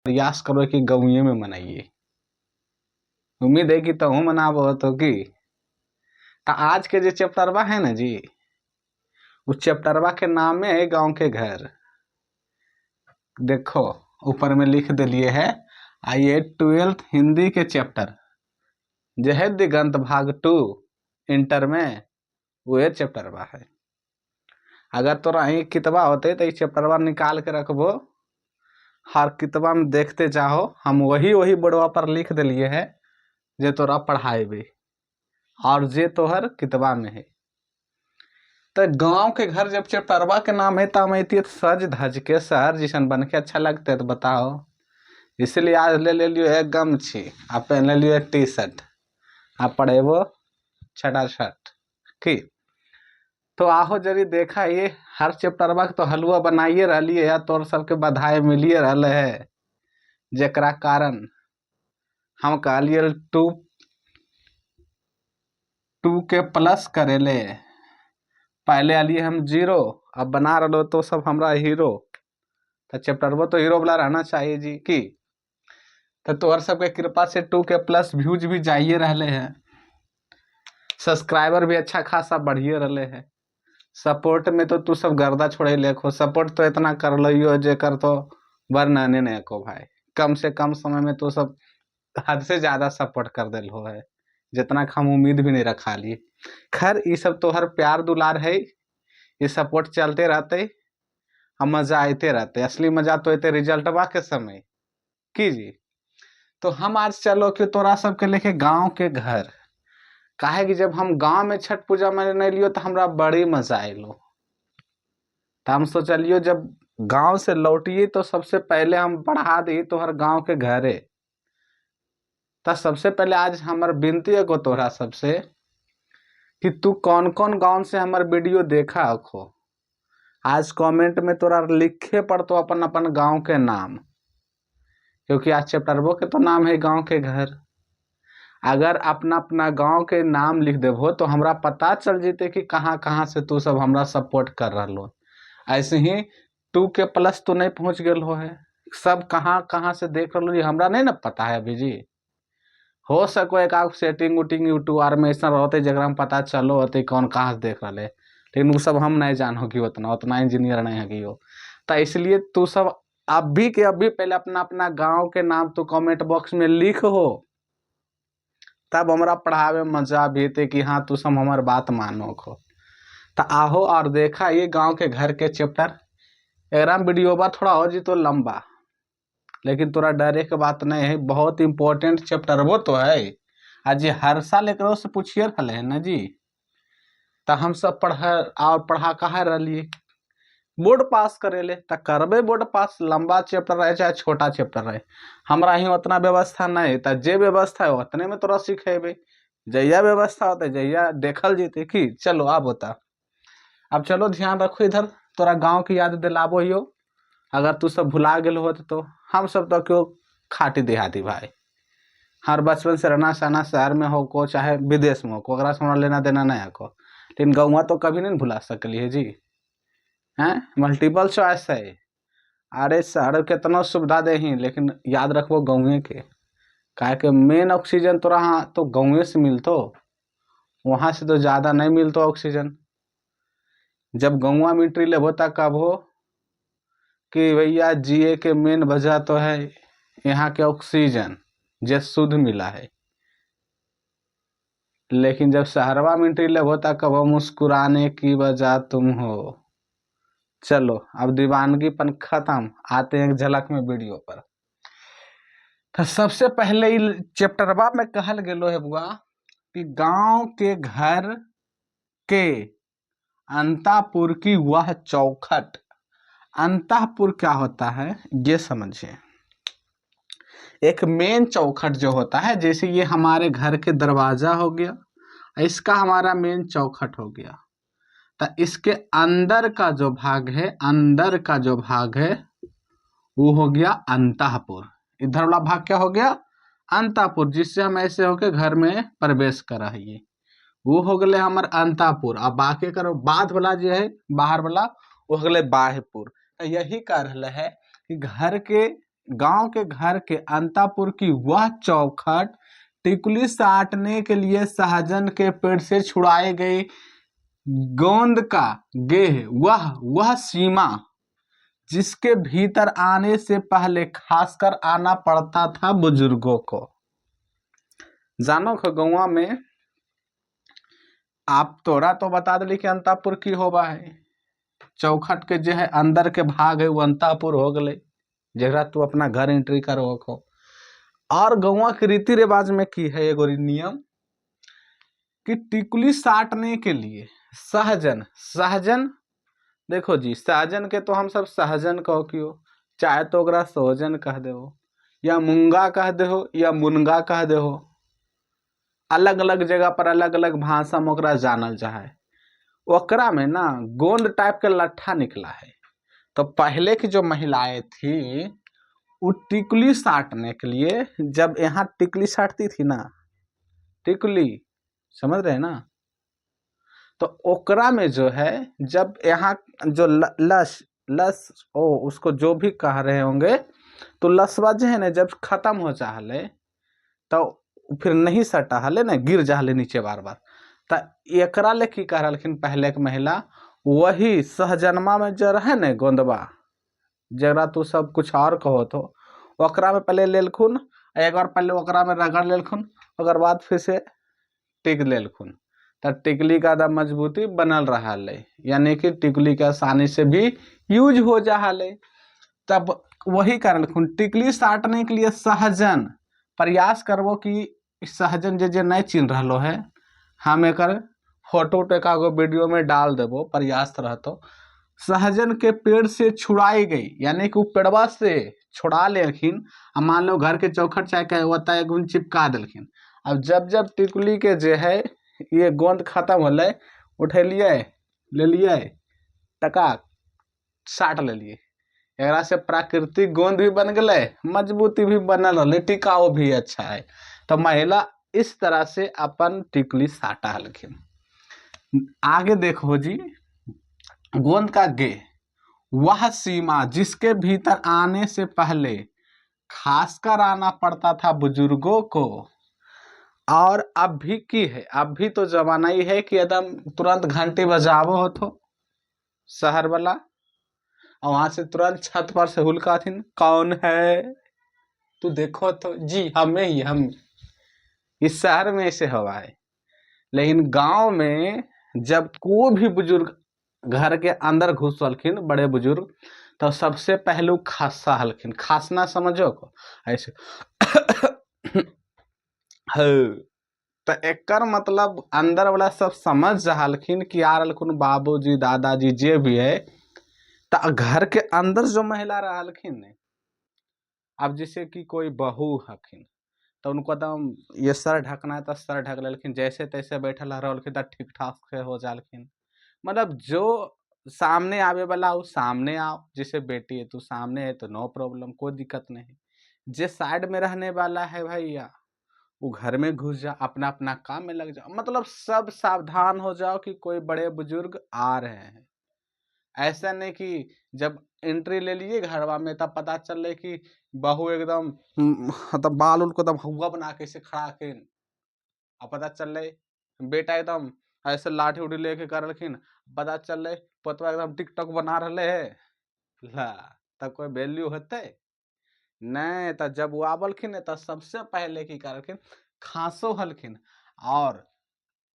प्रयास करो कि गौए में मनाइए। उम्मीद है कि तहु मनाबो तो की। आज के जो चैप्टरवा है ना जी, उस चैप्टरवा के नाम में है गांव के घर। देखो ऊपर में लिख दिलिए है, आइए 12th हिंदी के चैप्टर जो है दिगंत भाग 2 इंटर में वो चैप्टरवा है। अगर तोरा यही कितबा होते तो इस चैप्टरवा निकाल के रखबो, हर कितबा में देखते चाहो। हम वही बोर्डवा पर लिख दिलिए है जे तोरा पढ़ाएबे और जे तोहर कितबा में है। तो गांव के घर जब चैप्टरवा के नाम है तब तो सज धज के शहर जैसन बन के अच्छा लगते है, तो बताओ। इसलिए आज ले लियो एक गमछी, आप पहन ले लियो एक टी शर्ट, आप पढ़ेबो छठा शर्ट की। तो आहो जरी देखा ये हर चैप्टरवा के तो हलवा बनाइए रही है, तोर सबके बधाई मिलिए रहे है, जेकरा कारण हम कहलिए टू के प्लस करेले। पहले आलिए हम 0, अब बना रहे तो सब हमरा हीरो। तो चैप्टरवा तो हीरो वाला रहना चाहिए जी की। तो तोहर सबके कृपा से 2 के प्लस व्यूज भी जाइए रहे हैं, सब्सक्राइबर भी अच्छा खासा बढ़िए रहे हैं। सपोर्ट में तो तू सब गर्दा छोड़े लेखो, सपोर्ट तो इतना कर लियो जे कर तो वर्णने नहीं को भाई। कम से कम समय में तो सब हद से ज्यादा सपोर्ट कर दिल हो है, जितना हम उम्मीद भी नहीं रखा लिए। खैर ये सब तो हर प्यार दुलार है, ये सपोर्ट चलते रहते, हम मजा आते रहते। असली मजा तो इतने रिजल्टवा के समय की जी। तो हम आज चलो कि तोरा सबके लेके गांव के घर, काहे कि जब हम गांव में छठ पूजा मनाने लियो तो हमरा बड़ी मजा आयलो। तो हम सोचलियो जब गांव से लौटिए तो सबसे पहले हम बढ़ा दी तोहर गांव के घरे। तो सबसे पहले आज हमार विनती है को तोहरा सबसे कि तू कौन कौन गांव से हमार वीडियो देखा हो, आज कमेंट में तोरा लिखे पड़तो अपन अपन गांव के नाम, क्योंकि आज चैप्टरबो के तो नाम है गांव के घर। अगर अपना अपना गांव के नाम लिख देबो तो हमरा पता चल जेते कि कहाँ कहाँ से तू सब हमरा सपोर्ट कर रहा। ऐसे ही 2 के प्लस तो नहीं पहुंच गए हो है, सब कहाँ कहाँ से देख रहा हमरा नहीं ना पता है अभी जी। हो सको एक आग सेटिंग उटिंग यूट्यूब आर में ऐसा रहते जगह में पता चलो होते कौन कहाँ से देख रहे, लेकिन वो सब हम नहीं जानो कि उतना इंजीनियर नहीं है कि हो। तो इसलिए तू सब अभी के अभी पहले अपना अपना गांव के नाम तो कमेंट बॉक्स में लिख हो, तब हमरा पढ़ावे में मजा भी थे कि हाँ तू सब हमार बात मानो खो। तो आहो और देखा ये गांव के घर के चैप्टर। एग्राम वीडियो बा थोड़ा हो जी तो लंबा, लेकिन तोरा डरे के बात नहीं है, बहुत इंपॉर्टेंट चैप्टर वो तो है। आज ये हर साल एक से पूछिए रहे है ना जी। तो हम सब पढ़ा कहा रही बोर्ड पास करेले, तो करबे बोर्ड पास, लंबा चैप्टर रहे चाहे छोटा चैप्टर रहे, हमरा ही उतना व्यवस्था नहीं। तो जे व्यवस्था है उतने में तोरा सिखेबे, जहिया व्यवस्था होते जहिया देखल जीते की। चलो अब होता, अब चलो ध्यान रखो इधर, तोरा गांव की याद दिलाबो हियो। अगर तू सब भुला गेल हो तो हम सब तो क्यों खाटी देहाती भाई, हर बचपन से रहना सहना शहर में हो को चाहे विदेश में हो को, अगर हमरा लेना देना नहीं को, लेकिन गौवा तो कभी नहीं भुला सकली है जी। हैं मल्टीपल चॉइस है, अरे शहर कितना सुविधा दे ही, लेकिन याद रखबो गाँवे के, काहे के मेन ऑक्सीजन तोरा हाँ तो गाँवे से मिलतो, वहां से तो ज्यादा नहीं मिलतो ऑक्सीजन। जब गौवा में एंट्री लेबो तक कब हो कि भैया जिए के मेन वजह तो है यहाँ के ऑक्सीजन जो शुद्ध मिला है, लेकिन जब शहरवा में एंट्री लेबो तक कब हो मुस्कुराने की वजह तुम हो। चलो अब दीवानगीपन खत्म, आते हैं एक झलक में वीडियो पर। तो सबसे पहले चैप्टरवा में कहल गेलो है बुआ कि गांव के घर के अंतापुर की वह चौखट। अंतःपुर क्या होता है ये समझिए, एक मेन चौखट जो होता है, जैसे ये हमारे घर के दरवाजा हो गया, इसका हमारा मेन चौखट हो गया। तो इसके अंदर का जो भाग है, अंदर का जो भाग है वो हो गया अंतःपुर। इधर वाला भाग क्या हो गया अंतःपुर, जिससे हम ऐसे होके घर में प्रवेश कर रही है, वो हो गए हमार अंतःपुर। अब बाकी करो बाद वाला जो है बाहर वाला वो हो गए बाह्यपुर। यही कारण है कि घर के गांव के घर के अंतापुर की वह चौखट टिकुली साटने के लिए सहजन के पेड़ से छुड़ाई गई गोंद का गेह, वह सीमा जिसके भीतर आने से पहले खासकर आना पड़ता था बुजुर्गों को। जानो खगौआ में आप तोरा तो बता दिली कि अंतापुर की होबा है, चौखट के जो है अंदर के भाग है वो अंतापुर हो गए, जरा तू अपना घर एंट्री करो को। और गौवा के रीति रिवाज में की है एगो नियम कि टिकुली साटने के लिए सहजन देखो जी, सहजन के तो हम सब सहजन कहो क्यों, चाहे तो ओकरा सोहजन कह दे हो या मूंगा कह दे हो या मुनगा कह दे हो, अलग अलग जगह पर अलग अलग भाषा में ओकरा जानल जाए। ओकरा में ना गोंद टाइप के लट्ठा निकला है। तो पहले की जो महिलाएं थी वो टिकुली साटने के लिए, जब यहाँ टिकुली साटती थी ना, टिकुली समझ रहे ना, तो ओकरा में जो है जब यहाँ जो लस उसको जो भी कह रहे होंगे, तो लसवा जो है ना जब खत्म हो जाहले तो फिर नहीं सटा हले ना, गिर जाहले नीचे बार बार। तो एकरा ले की कह रहलखिन पहले के महिला, वही सहजनमा में जो रहे ना गोंदवा, जरा तू सब कुछ और कहो तो ओकरा में पहले लेलखुन, एक बार पहले ओकरा में रगड़ लेलखुन, ओकर बाद फिर से टिक लेलखुन, तब टिकली का दम मजबूती बनल रहा है, यानी कि टिकली के आसानी से भी यूज हो जा है। तब वही कारण टिकली साटने के लिए सहजन प्रयास करबो कि सहजन जे नहीं चिन्ह रहा है, हम एक फोटो टेकागो वीडियो में डाल देबो, प्रयास रहतो। सहजन के पेड़ से छुड़ाई गई, यानी कि पेड़वा से छुड़ा लेखिन, मान लो घर के चौखट चाहे कहे होता है गुण चिपका दिलखिन। अब जब जब टिकुली के जे है ये गोंद खत्म होले, उठेलिए ले लिए टका साट लेलिए, एकरा से प्राकृतिक गोंद भी बन गए, मजबूती भी बनल रहे, टिकाऊ भी अच्छा है। तो महिला इस तरह से अपन टिकुली साटा हलखिन। आगे देखो जी, गोंद का गे, वह सीमा जिसके भीतर आने से पहले खासकर आना पड़ता था बुजुर्गों को, और अब भी की है, अब भी तो जमाना ही है कि एकदम तुरंत घंटी बजावो हो तो शहर वाला, और वहां से तुरंत छत पर से हुलकाथिन, कौन है तू देखो तो, जी हमें ही, हम। इस शहर में ऐसे हवा है, लेकिन गांव में जब कोई भी बुजुर्ग घर के अंदर घुसलखिन, बड़े बुजुर्ग, तो सबसे पहले खासा हलखिन, खासना समझो को ऐसे तो एकर मतलब अंदर वाला सब समझ जाहलखिन कि आ रहलखिन बाबूजी दादाजी जे भी है। तो घर के अंदर जो महिला रहलखिन, अब जैसे कि कोई बहू हखिन, तो उनको एकदम ये सर ढकना है तो सर ढक लेलखिन, जैसे तैसे बैठल रहलखिन तो ठीक ठाक से हो जालखिन। मतलब जो सामने आवे वाला वो सामने आओ, जैसे बेटी है तू सामने है तो नो प्रॉब्लम, कोई दिक्कत नहीं। जे साइड में रहने वाला है भैया, वो घर में घुस जा, अपना अपना काम में लग जाओ, मतलब सब सावधान हो जाओ कि कोई बड़े बुजुर्ग आ रहे हैं। ऐसा नहीं कि जब एंट्री ले लिए घरवा में तब पता चल रही कि बहू एकदम मतलब बाल उल को एकदम हुआ बना के से खड़ा के, अब पता चल रही बेटा एकदम ऐसे लाठी उठी लेके कर रखिन, पता चल रही पतवा एकदम टिकटॉक बना रहे है, ला तब कोई वैल्यू होते नहीं। तो जब वो आवलखिन तो सबसे पहले की करखिन, खांसो हलखिन, और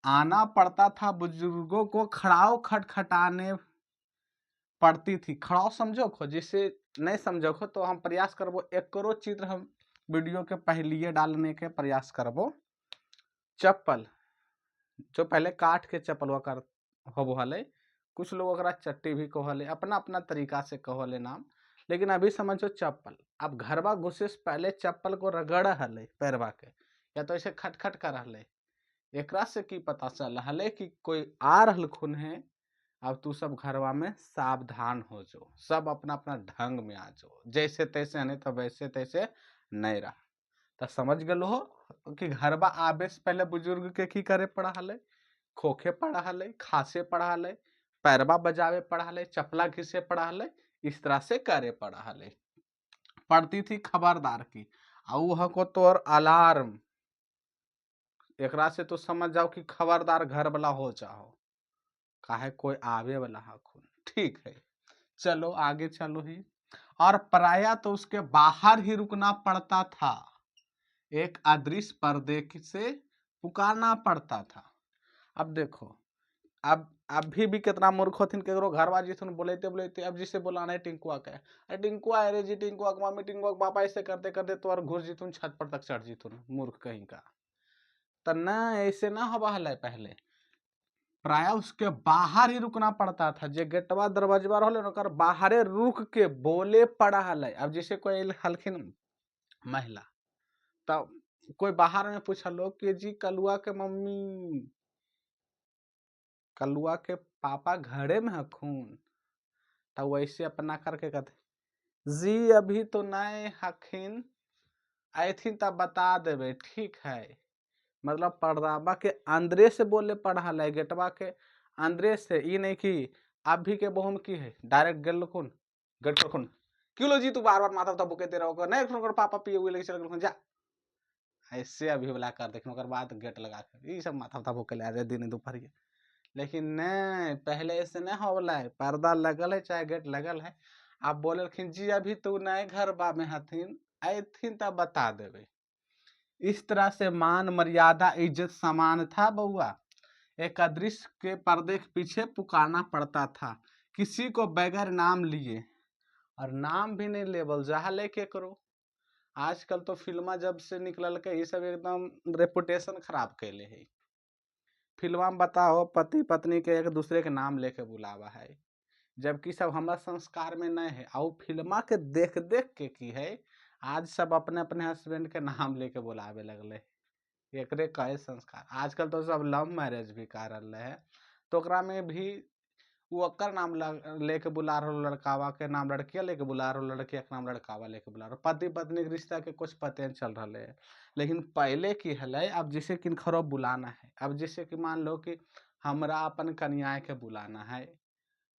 आना पड़ता था बुजुर्गों को, खड़ाओ खटखटाने पड़ती थी। खड़ाओ समझो खो, जिसे नहीं समझो खो तो हम प्रयास करबो, एक करो चित्र हम वीडियो के पहले डालने के प्रयास करबो। चप्पल जो पहले काठ के चप्पल कर होबो हले, कुछ लोग अगर चट्टी भी कहले, अपना अपना तरीका से कहले नाम, लेकिन अभी समझो चप्पल। अब घरवा घुसे से पहले चप्पल को रगड़ हले पैरवा के, या तो ऐसे खटखट कर हले, एकरा से की पता चल हले कि कोई आ रहलखुन है। अब तू सब घरवा में सावधान हो जो, सब अपना अपना ढंग में आ जाओ, जैसे तैसे नहीं तो वैसे तैसे नहीं रहा। तो समझ गल हो कि घरवा आबे से पहले बुजुर्ग के की करे पड़ा हले, खोखे पड़ा हले, खासे पड़ा हले, पैरवा बजावे पड़ा हले, चपला घिसे पड़ा हले, इस तरह से करे पड़ा हले। पड़ती थी खबरदार की, और वह को तोर अलार्म। एकरा से तो समझ जाओ कि खबरदार घर वाला हो जाओ, काहे कोई आवे वाला हखुन। ठीक है, चलो आगे चलो ही। और प्रायः तो उसके बाहर ही रुकना पड़ता था, एक अदृश्य पर्दे से पुकारना पड़ता था। अब देखो, अब अभी भी कितना मूर्ख होथिन, केकरो घरवा जिथुन बोलेते बोलेते अब जिसे बुलाना है टिंकुआ के, अरे टिंकुआ अरे जी, टिंकुआ के मम्मी, टिंकुआ के पापा, ऐसे करते करते तो और घुस जिथुन छत पर तक चढ़ जिथुन, मूर्ख कहीं का। तो न ऐसे ना हवा हल पहले, प्राय उसके बाहर ही रुकना पड़ता था, जे गेटवा दरवाजा रहले ओकर बाहरे रुक के बोले पड़ा हल। अब जैसे कोई हलखिन महिला, तब कोई बाहर में पूछलो कि जी कलुआ के मम्मी, कलुआ के पापा घरे में हखून, तो वैसे अपना करके कहते जी अभी तो नए हखिन, आयथिन तब बता देवे, ठीक है। मतलब पर्दाबा के अंदरे से बोले पढ़ा है, गेटवा के अंदरे से, ई नहीं कि अभी के बहुम की है डायरेक्ट गेल लखुन गेट रखुन, क्यों लो जी तू बार बार माथा तो बुके दे रहो नहीं, पापा पिए हुए लेके चल जा, ऐसे अभी वाला कर देखने के बाद गेट लगा कर ये सब माथा उथा भूखे ले दिन दोपहर। लेकिन नहीं, पहले ऐसे नहीं होवला है, पर्दा लगल है चाहे गेट लगल है, आप बोले जी अभी तू नए घर बा में हथिन, आथिन तब बता देवे। इस तरह से मान मर्यादा इज्जत समान था बउआ, एक अदृश्य के पर्दे के पीछे पुकारना पड़ता था, किसी को बगैर नाम लिए, और नाम भी नहीं लेबल जहाँ लेके करो। आजकल तो फिल्मा जब से निकलल के ये सब एकदम रेपुटेशन खराब कैले है। फिल्मा में बताओ पति पत्नी के एक दूसरे के नाम लेके बुलावा है, जबकि सब हमारे संस्कार में नहीं है। और फिल्मा के देख देख के की है, आज सब अपने अपने हस्बैंड के नाम लेके बुलावे लगले, एकरे कहे संस्कार। आजकल तो सब लव मैरिज भी कर रहे है, तो ओकरा में भी वो ओकर नाम लेके बुला रहा, लड़कावा के नाम लड़किया लेके बुला रहा, लड़किया के नाम लड़कावा लेके बुला रहा, पति पत्नी के रिश्ता के कुछ पते नहीं चल रहा है। लेकिन पहले की हल, अब जैसे किन खरो बुलाना है, अब जैसे कि मान लो कि हमरा अपन कन्या के बुलाना है,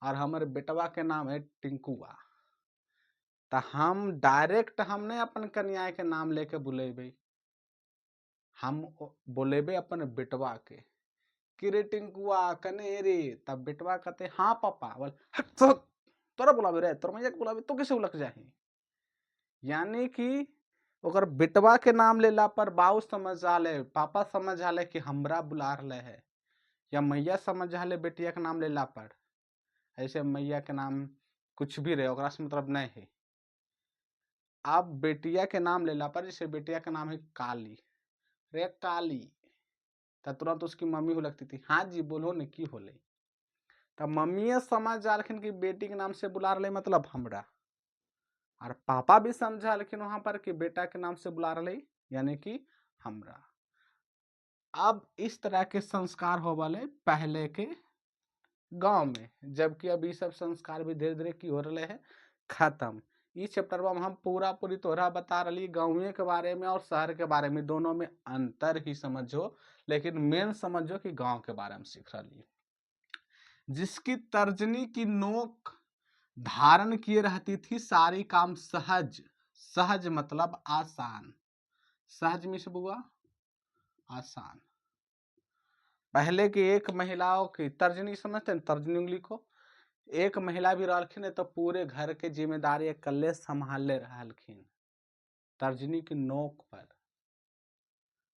और हमारे बेटवा के नाम है टिंकुआ, तो हम डायरेक्ट हमने अपन कन्या के नाम लेके बुलेबे, हम बोलेबे अपन बेटवा के कि रे टिंकुआ कने रे, तब बेटवा कहते हाँ पापा, बोल तोरा बुलावे रे, तोर मैया के बुलावे तो कैसे उलक जाही। यानी कि ओकर बेटवा के नाम लेला पर बाऊ समझ आले, पापा समझ आले कि हमरा बुला रहे है, या मैया समझ आले बेटिया के नाम लेला पर, ऐसे मैया के नाम कुछ भी रहे ओकरा से मतलब नहीं है। अब बेटिया के नाम लेला पर, जैसे बेटिया का नाम है काली, रे काली, तब तुरंत उसकी मम्मी हो लगती थी, हाँ जी बोलो ने की होले, तब मम्मी समझ जालखिन कि बेटी के नाम से बुला रहे मतलब हमरा, और पापा भी समझा लेकिन वहां पर कि बेटा के नाम से बुला रहे यानी कि हमरा। अब इस तरह के संस्कार हो वाले पहले के गांव में, जबकि अब ये सब संस्कार भी धीरे धीरे की हो रहे हैं खत्म। इस चैप्टर में हम पूरा पूरी तोहरा बता रही गाँव के बारे में और शहर के बारे में, दोनों में अंतर ही समझो, लेकिन मेन समझो कि गांव के बारे में सीख रही। जिसकी तर्जनी की नोक धारण किए रहती थी, सारी काम सहज, सहज मतलब आसान, सहज मिस बुआ आसान। पहले की एक महिलाओं की तर्जनी समझते हैं, तर्जनी लिखो, एक महिला भी रहलखिन तो पूरे घर के जिम्मेदारी अकेले संभाले रहलखिन, तर्जनी की नोक पर।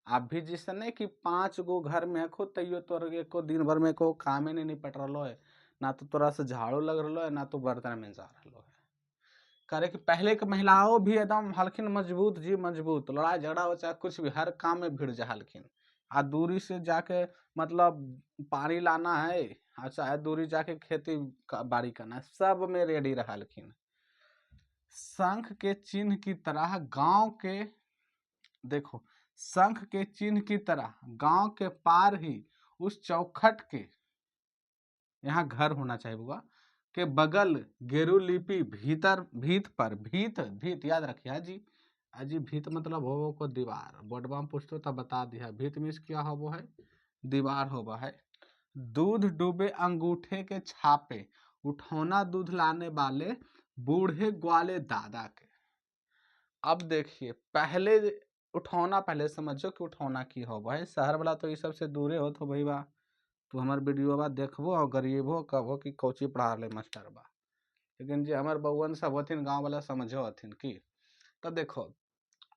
अभी जिसे नहीं कि 5 गो घर में खो तैयो तोर को दिन भर में को कामे नहीं निपट रहा है, ना तो तोरा से झाड़ू लग रहा है, ना तो बर्तन में जा रहा है। करे कि पहले के महिलाओं भी एकदम हल्किन मजबूत जी मजबूत, लड़ाई झगड़ा हो चाहे कुछ भी, हर काम में भिड़ जा हल्किन। आ दूरी से जाके मतलब पानी लाना है, चाहे दूरी जाके खेती बाड़ी करना है, सब में रेडी रहलखिन। शंख के चिन्ह की तरह गांव के, देखो शंख के चिन्ह की तरह गांव के पार ही उस चौखट के, यहाँ घर होना चाहिए बुआ, के बगल गेरू लिपि भीतर, भीत पर, भीत भीत याद रखिए जी, अजी भीत मतलब हो को दीवार, बोर्डवा में पूछते तब बता दिया, भीत मीन्स क्या हो वो है दीवार होगा है। दूध डूबे अंगूठे के छापे, उठौना दूध लाने वाले बूढ़े ग्वाले दादा के, अब देखिए, पहले उठौना पहले समझो कि उठौना की हो भाई, शहर वाला तो ये सबसे दूरे हो तो भाई बा तू हमार वीडियो बा देखबो और गरीबो कहो कि कोची पढ़ा ले मास्टर बा, लेकिन जे हमार बउअन सब हथिन गाँव वाला समझो हथिन की। तो देखो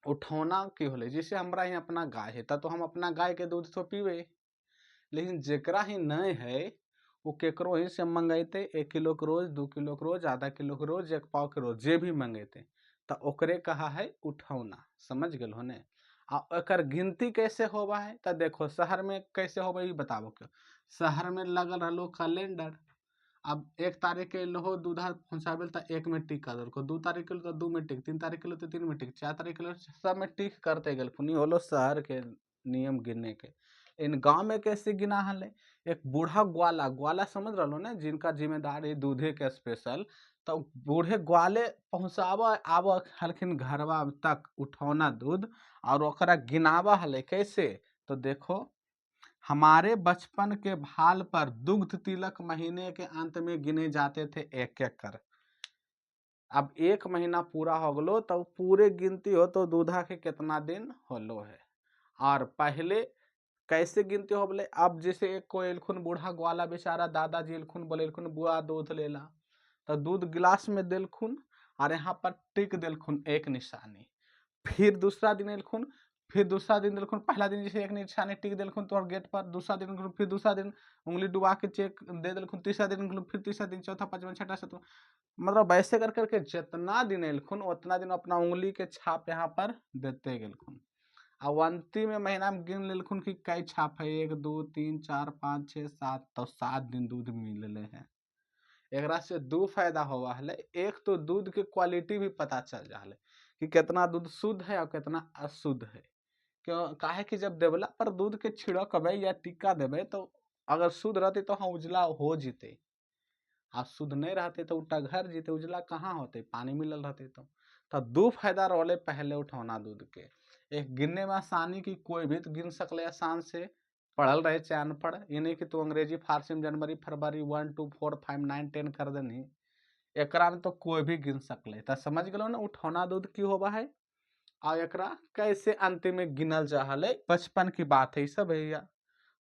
उठौना की होले, जैसे हमरा ही अपना गाय है तो हम अपना गाय के दूध तो पीवे, लेकिन जेकरा ही नहीं है वो केकरो ही से मंगेते, 1 किलो के रोज, 2 किलो के रोज, आधा किलो के रोज, 1 पाव के रोज, जे भी मंगेते तो ओकरे कहा है उठौना। समझ गए होने। आ एकर गिनती कैसे होबा है तो देखो शहर में कैसे होबा ये बताबो क्यों। शहर में लगल रहो कैलेंडर, अब 1 तारीख के लोहो दूधा पहुँचाबे तो 1 में टिक कर देलको, 2 तारीख के तो 2 में टिक, 3 तारीख के तो 3 में टिक, 4 तारीख के सब में टिक करते गेलखुन। ई होलो शहर के नियम गिनने के। इन गांव में कैसे गिना हले, एक बूढ़ा ग्वाला, ग्वाला समझ रहो ना, जिनका जिम्मेदारी दूधे के स्पेशल, तो बूढ़े ग्वाले पहुँचावा आव हलखिन घरवा तक उठौना दूध, और ओकरा गिनावा हले कैसे। तो देखो हमारे बचपन के भाल पर दुग्ध तिलक महीने के अंत में गिने जाते थे एक एक कर। अब 1 महीना पूरा हो गलो तो पूरे गिनती हो तो दूधा के कितना दिन होलो है। और पहले कैसे गिनती हो बोले, अब जैसे एक कोई एलखुन बूढ़ा ग्वाला बेचारा दादाजी एलखुन बोलेलखुन बुआ दूध लेला, तो दूध गिलास में देलखुन और यहाँ पर टिक देलखुन एक निशानी। फिर दूसरा दिन एलखुन, फिर दूसरा दिन देलखुन, पहला दिन जैसे एक निशानी टिक देलखुन तोहर गेट पर, दूसरा दिन एलखुन, फिर दूसरा दिन उंगली डुबा के चेक दे देलखुन, तीसरा दिन एलखुन, फिर तीसरा दिन, चौथा, पांचवा, छठा, सातवां, मतलब ऐसे कर करके जितना दिन एलखुन उतना दिन अपना उंगली के छाप यहाँ पर देते गेलखुन। अब अंतिम में महीना में गिन लेलखुन कि कई छाप है, 1 2 3 4 5 6 7, तो 7 दिन दूध मिलले हैं। एकरा से दो फायदा होवा है, एक तो दूध के क्वालिटी भी पता चल जा है कि कितना दूध शुद्ध है और कितना अशुद्ध है। क्यों काहे कि जब देवला पर दूध के छिड़कबे या टिक्का देबे तो अगर शुद्ध रहते तो हाँ उजला हो जीते, आप शुद्ध नहीं रहते तो टघर जीते, उजला कहाँ होते, पानी मिलल रहते तो दो फायदा रोले पहले उठौना दूध के। एक गिनने में आसानी की कोई भी तो गिन सकले आसान से, पढ़ल रहे चाहे अनपढ़, ये नहीं कि तू अंग्रेजी फारसी में जनवरी फरवरी 1 2 4 5 9 10 कर देनी, एकरा में तो कोई भी गिन सकले। तो समझ गलो ना उठौना दूध की होबा है और एकरा कैसे अंतिम में गिनल जा है। बचपन की बात है सब भैया,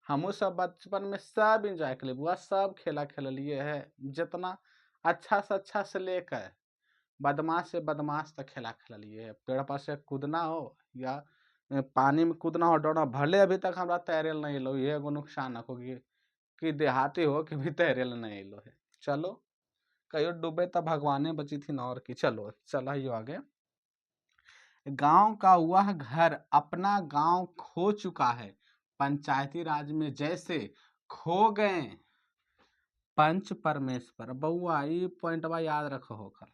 हमू सब बचपन में सब इंजॉय कर बुआ, सब खेला खेलिए है, जितना अच्छा से अच्छा से लेकर बदमाश से बदमाश तक खेला खेलिए है। पेड़ पर से कूदना हो या पानी में कूदना हो डरना, भले अभी तक हमरा तैरेल नहीं लो, ये एगो नुकसान हो कि देहाती हो कि भी तैरेल नहीं लो है। चलो कहियो डूबे तो भगवाने बची थी ना, और की। चलो चला ही आगे। गांव का वह घर अपना गांव खो चुका है, पंचायती राज में जैसे खो गए पंच परमेश्वर। बउआ ये पॉइंटवा याद रखो हो कल,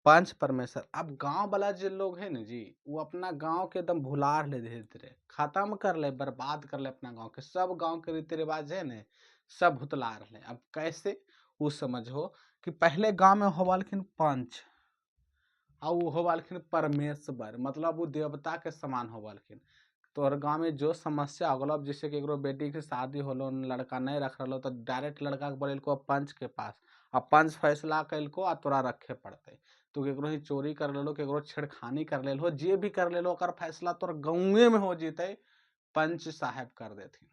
पंच परमेश्वर। अब गांव वाला जो लोग है ना जी, वो अपना गांव के एकदम भुला ले, धीरे धीरे खत्म कर ले, बर्बाद कर ले अपना गांव के, सब गांव के रीति रिवाज है ना सब भुतला रहे। अब कैसे वो समझो कि पहले गांव में होवालखिन पंच और वो होवालखिन परमेश्वर, मतलब वो देवता के समान होवालखिन। तोहर गाँव में जो समस्या होगलो, अब जैसे कि एगो बेटी के शादी होलो, लड़का नहीं रख रहो तो डायरेक्ट लड़का के बोलेलको पंच के पास, अब पंच फैसला कैलको आ तोरा रखे पड़ते। तू केकरो ही चोरी कर लेलो, केकरो छेड़खानी कर लेलो, जे भी कर लेलो, ओकर फैसला तोर गाँवे में हो जीते, पंच साहब कर देथिन।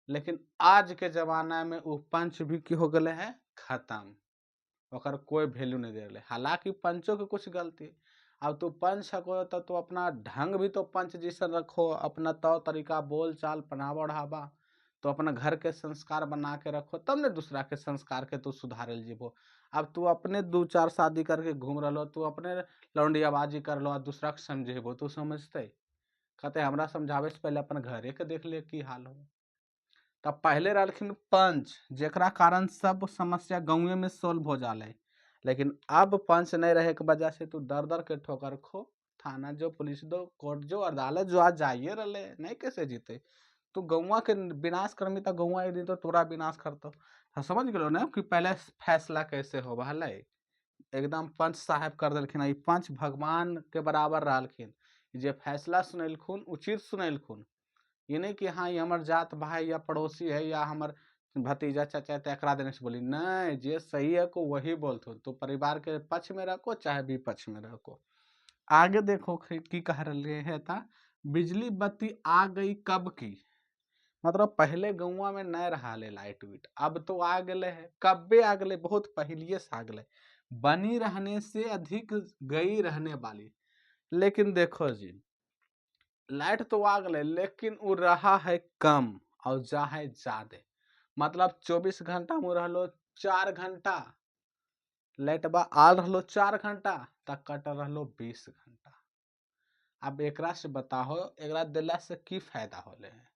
लेकिन आज के जमाना में वो पंच भी की हो गए हैं खत्म, ओकर कोई वैल्यू नहीं दे रहे। हालांकि पंचों की कुछ गलती, अब तू पंच हको तो अपना ढंग भी तो पंच जैसा रखो, अपना तौर तरीका बोल चाल पहनावा ओढ़ावा तो अपना घर के संस्कार बना के रखो, तब ने दूसरा के संस्कार के तू सुधारे जीवो। अब तू अपने 2 4 शादी करके घूम रहो, तू अपने लौंडियाबाजी कर लो, दूसरा के समझेबो, तू समझते कहते हमरा समझावे से पहले अपन घरे के देख ले की हाल हो। तब पहले रहलखिन पंच, जेकरा कारण सब समस्या गाँवे में सोल्व हो जाले। लेकिन अब पंच नहीं रहे के वजह से तू दर दर के ठोकर खो, थाना जो, पुलिस दो, कोर्ट जो, अदालत जो, आज जाइए रहे नहीं कैसे जीते। तू गौवा के विनाश करमी तो गौवा एक दिन तो तोरा विनाश करतो। हाँ, समझ गलो ना कि पहले फैसला कैसे हो हले, एकदम पंच साहब कर दिलखिन। ई पंच भगवान के बराबर रहलखिन, जे फैसला सुनेलखुन उचित सुनेलखुन। ये नहीं कि हाँ ये हमार जात भाई या पड़ोसी है या हमार भतीजा चाचा एकरा देने से बोली, नहीं जे सही है को वही बोलते हो। तो परिवार के पक्ष में रखो चाहे विपक्ष में रखो, आगे देखो की कह रहे है था, बिजली बत्ती आ गई कब की। मतलब पहले गौवा में न रहा ले लाइट उइट, अब तो आ गए है, कब्बे आ गए, बहुत पहले से आ गए, बनी रहने से अधिक गई रहने वाली। लेकिन देखो जी, लाइट तो आ गए लेकिन वो रहा है कम और जा है ज्यादा। मतलब 24 घंटा में रहलो 4 घंटा, लाइट बा आ रहलो 4 घंटा, तक कट रहलो 20 घंटा। अब एकरा से बताओ, एकरा दिला से की फायदा होले है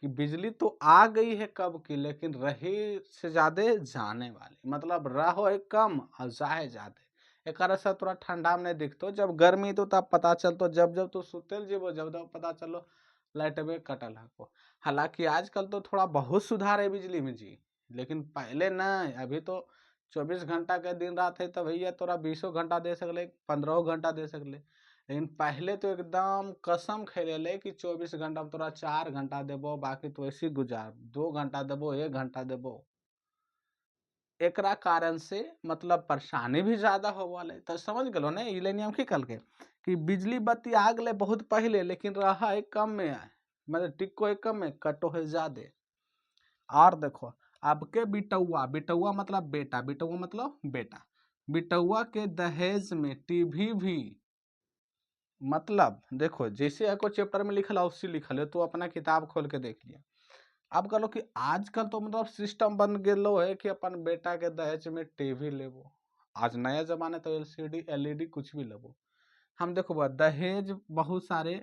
कि बिजली तो आ गई है कब की, लेकिन रही से ज्यादा जाने वाली। मतलब रहो है कम और जाए ज्यादा। एक से तोरा ठंडा में नहीं दिखतो, जब गर्मी तो तब पता चलतो, जब जब तू सुतल जीवो जब जब पता चलो लाइट में कटल हको। हालांकि आजकल तो थोड़ा बहुत सुधार है बिजली में जी, लेकिन पहले नहीं। अभी तो 24 घंटा के दिन रात है तो भैया तोरा 20 घंटा दे सकले, 15 घंटा दे सकले। लेकिन पहले तो एकदम कसम खेले ले कि 24 घंटा में तोरा 4 घंटा देबो, बाकी तो ऐसी गुजार, 2 घंटा देबो, 1 घंटा देबो। एकरा कारण से मतलब परेशानी भी ज्यादा हो वाले। तो समझ गलो ने ई नियम की कल के कि बिजली बत्ती आ गए बहुत पहले, लेकिन रहा है कम में आए, मतलब टिको है कम में, कटो है ज्यादा। और देखो, आपके बिटौआ, बिटौआ मतलब बेटा, बिटौआ मतलब बेटा, बिटौआ के दहेज में टीवी भी। मतलब देखो, जैसे एको चैप्टर में लिखल है उसी लिखल है, तो अपना किताब खोल के देख लिया। अब कहो कि आजकल तो मतलब सिस्टम बन गेलो है कि अपन बेटा के दहेज में टीवी लेबो। आज नया जमाना तो एलसीडी एलईडी कुछ भी लेबो। हम देखो दहेज बहुत सारे,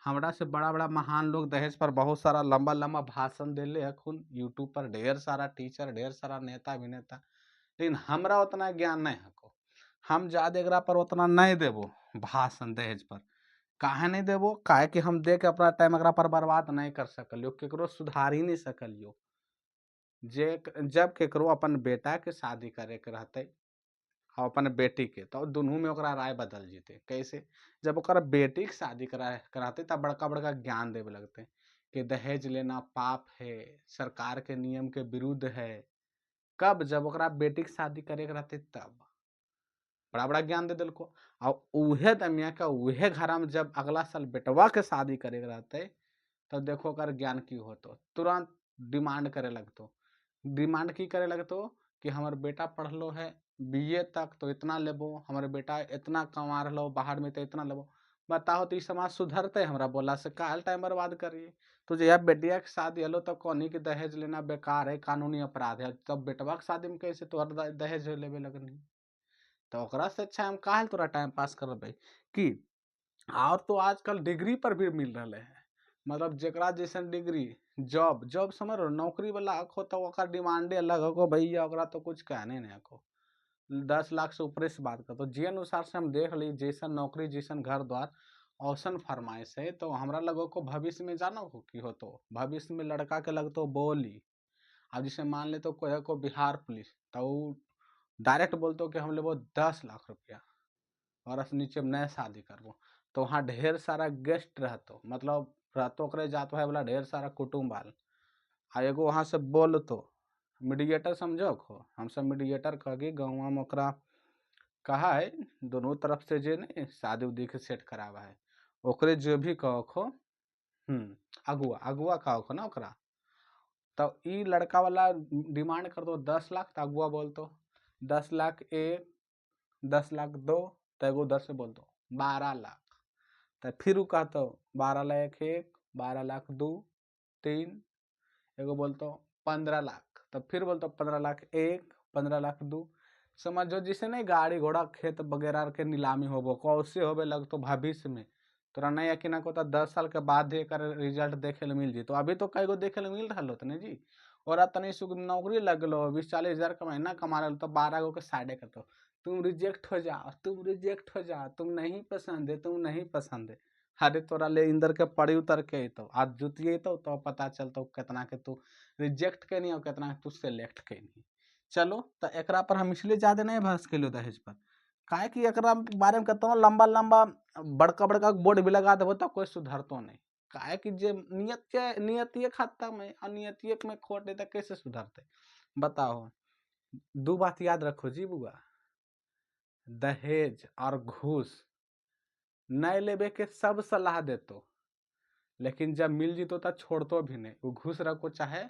हमरा से बड़ा बड़ा महान लोग दहेज पर बहुत सारा लंबा लंबा भाषण देले हखुन यूट्यूब पर, ढेर सारा टीचर, ढेर सारा नेता अभिनेता। लेकिन हमरा उतना ज्ञान नहीं हको, हम ज्यादा एकरा पर उतना नहीं देबो भाषण दहेज पर। काहे नहीं देबो, काहे कि हम दे के अपना टाइम एकरा पर बर्बाद नहीं कर सकलियो, केकरो सुधार ही नहीं सकलियो। जे जब केकरो अपन बेटा के शादी करे के रहते और अपन बेटी के, तो दोनों में ओकरा राय बदल जीते। कैसे, जब ओकरा बेटी के शादी कराते तब बड़का बड़का ज्ञान देवे लगते कि दहेज लेना पाप है, सरकार के नियम के विरुद्ध है। कब, जब ओकरा बेटी के शादी करे के रहते तब बड़ा बड़ा ज्ञान दे दिलको। और उहे दमिया का उहे घर में जब अगला साल बेटवा के शादी करे के रहते, तो देखो कर ज्ञान की होतो, तुरंत डिमांड करे लगतो। डिमांड की करे लगतो कि हमार बेटा पढ़लो है बीए तक तो इतना लेबो, हमारे बेटा इतना कमा रहो बाहर में तो इतना लेबो। बताओ तो समाज सुधरते हमरा बोला से, काल टाइम बर्बाद करिए। तो जब बेटिया के शादी हलो तब कहनी कि दहेज लेना बेकार है, कानूनी अपराध है, तब बेटवा के शादी में कैसे तोहर दहेज लेवे लगनी। तो ओकरा से अच्छा हम काहे तोरा टाइम पास करबे कि। और तो आजकल डिग्री पर भी मिल रहे है, मतलब जेकरा जैसन डिग्री, जॉब जॉब समझ रहो, नौकरी वाला हो तो ओकर डिमांडे अलग हो भैया, ओकरा तो कुछ कहने नहीं को। 10 लाख से ऊपर से बात कर, तो जे अनुसार से हम देख ली जैसन नौकरी जैसन घर द्वार औसन फरमाइश है, तो हमरा लगो को भविष्य में जानो हो कि हो, तो भविष्य में लड़का के लगतो बोली। अब जैसे मान ले तो कोई को बिहार पुलिस, तो डायरेक्ट बोलतो कि हम लेबो 10 लाख रुपया और नीचे में नया शादी करबो। तो वहाँ ढेर सारा गेस्ट रहतो, मतलब रहतो करे जातो है बोला ढेर सारा कुटुम्ब वाल। आ एगो वहाँ से बोलतो मीडिएटर, समझो खो, हम सब मीडिएटर कह के गाँव में ओकरा कहा है, दोनों तरफ से जे नहीं शादी उदी के सेट करावा है, ओकरे जो भी कहो खो, अगुआ अगुआ कहो खो ना ओकरा। तो ई लड़का वाला डिमांड कर दो 10 लाख, तो अगुआ बोलतो 10 लाख एक, 10 लाख दो, तो एगो उधर से बोलतो 12 लाख। तो फिर वो कहतो 12 लाख एक, 12 लाख दो, तीन, एगो बोलतो 15 लाख, तो फिर बोलतो 15 लाख एक, 15 लाख दो। समझो जिसे नहीं गाड़ी घोड़ा खेत वगैरह के नीलामी होबो कैसे होबे लगतो भविष्य में। तोरा नहीं यकीन को तो 10 साल के बाद ही एकर रिजल्ट देखे ले मिल जी। तो अभी तो कई गो देखे ले मिल रहा होते नहीं जी। और तनी सुख नौकरी लगलो 20-40 हजार का महीना कमा रहे तो 12 गो के साइडे करतो, तुम रिजेक्ट हो जाओ, तुम रिजेक्ट हो जाओ, तुम नहीं पसंद है, तुम नहीं पसंद है। अरे तोरा ले इंदर के पड़ी उतर के तो आज जुतिए तो पता चलतो कितना के तू रिजेक्ट के नहीं और कितना के तू सेलेक्ट के नहीं। चलो तो एकरा पर हम इसलिए ज्यादा नहीं बहस के दहेज पर, काहे कि एकरा बारे में कितना लंबा लंबा बड़का बड़का बोर्ड भी लगा देबो तो कोई सुधरतो नहीं। काहे कि जे नियत के नियतिये खाता में अनियतिये में खोट है तो कैसे सुधरते बताओ। दो बात याद रखो जी बुआ, दहेज और घूस नए लेबे के सब सलाह देतो, लेकिन जब मिल जीतो तो छोड़तो भी नहीं। वो घूस रखो चाहे